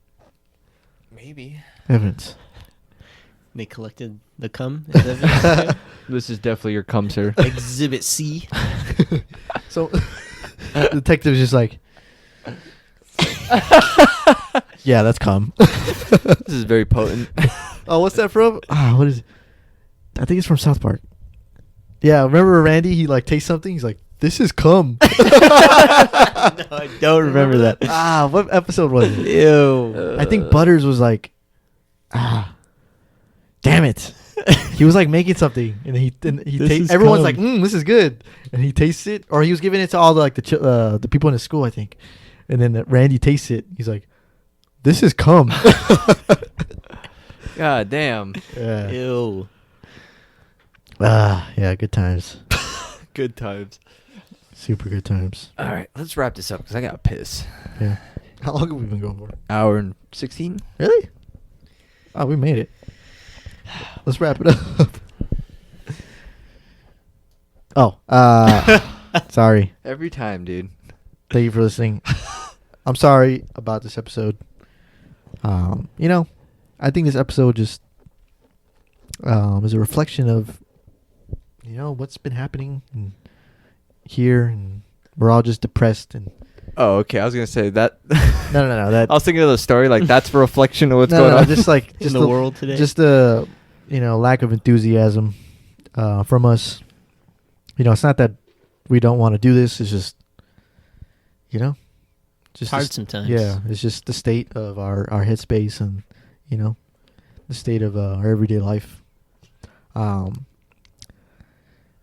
Maybe. Evidence. They collected the cum. Is that This is definitely your cum, sir. Exhibit C. So the detective's just like, yeah, that's cum. This is very potent. Oh, what's that from? What is it? I think it's from South Park. Yeah, remember Randy? He like tastes something. He's like, "This is cum." No, I don't remember that. What episode was it? Ew. I think Butters was like, damn it. He was like making something, and he This tastes. is Everyone's cum. like, "This is good," and he tastes it, or he was giving it to all the people in his school, I think. And then Randy tastes it. He's like, "This is cum." God damn. Yeah. Ew. Yeah, good times. Good times. Super good times. All right, let's wrap this up because I got to piss. Yeah. How long have we been going for? Hour and 16? Really? Oh, we made it. Let's wrap it up. Sorry. Every time, dude. Thank you for listening. I'm sorry about this episode. I think this episode just is a reflection of what's been happening here, and we're all just depressed and Oh, okay. I was going to say that. no that I was thinking of the story like that's a reflection of what's no, going on. just like In the world today. just the lack of enthusiasm from us. It's not that we don't want to do this. It's just just It's hard sometimes. Yeah, it's just the state of our headspace and the state of our everyday life. But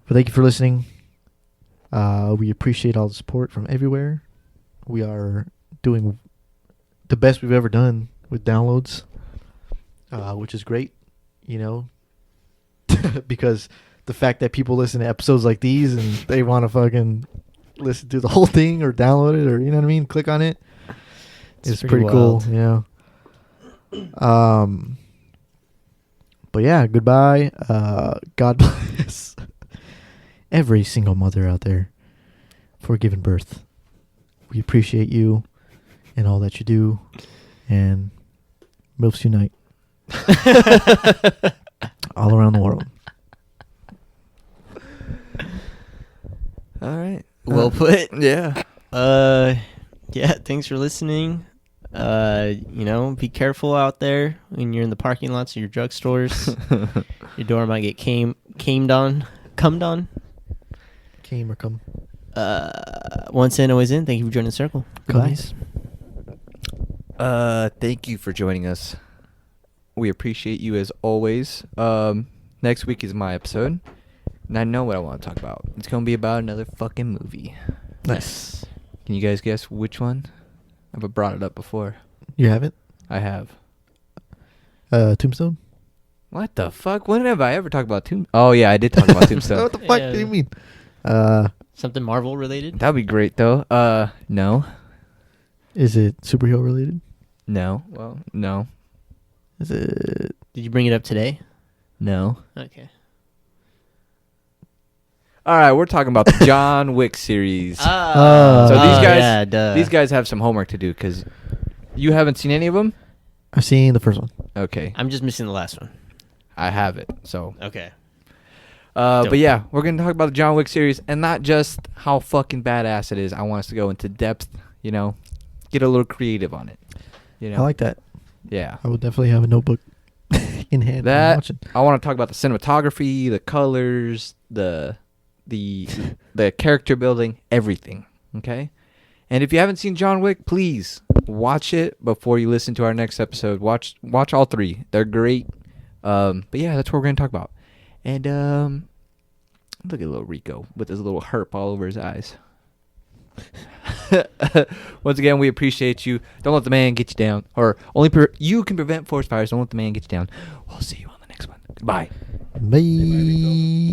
thank you for listening. We appreciate all the support from everywhere. We are doing the best we've ever done with downloads, which is great, because the fact that people listen to episodes like these and they want to fucking listen to the whole thing or download it or, click on it. It's pretty cool. wild. Yeah. But yeah, goodbye. God bless every single mother out there for giving birth. We appreciate you and all that you do. And MILFs unite. All around the world. All right. Well put. Yeah. Yeah, thanks for listening. Be careful out there when you're in the parking lots of your drugstores. Your door might get cummed on. Came or come. Once in, always in. Thank you for joining the circle. Goodbye. Cummies. Thank you for joining us. We appreciate you as always. Next week is my episode, and I know what I want to talk about. It's going to be about another fucking movie. Nice. Can you guys guess which one? I've brought it up before. You haven't? I have. Tombstone? What the fuck? When have I ever talked about Tombstone? Oh, yeah, I did talk about Tombstone. What the fuck Yeah. do you mean? Something Marvel related? That'd be great, though. No. Is it superhero related? No. Well, no. Is it... Did you bring it up today? No. Okay. All right, we're talking about the John Wick series. Oh, So these guys, yeah, duh. these guys have some homework to do because you haven't seen any of them. I've seen the first one. Okay, I'm just missing the last one. I have it. So, Okay. but yeah, we're gonna talk about the John Wick series and not just how fucking badass it is. I want us to go into depth. Get a little creative on it. I like that. Yeah. I would definitely have a notebook in hand. while That watching. I want to talk about the cinematography, the colors, the character building, everything. Okay, and if you haven't seen John Wick, please watch it before you listen to our next episode. Watch all three; they're great. But yeah, that's what we're gonna talk about. And Look at little Rico with his little herp all over his eyes. Once again, we appreciate you. Don't let the man get you down. Or you can prevent forest fires. Don't let the man get you down. We'll see you on the next one. Goodbye. Bye.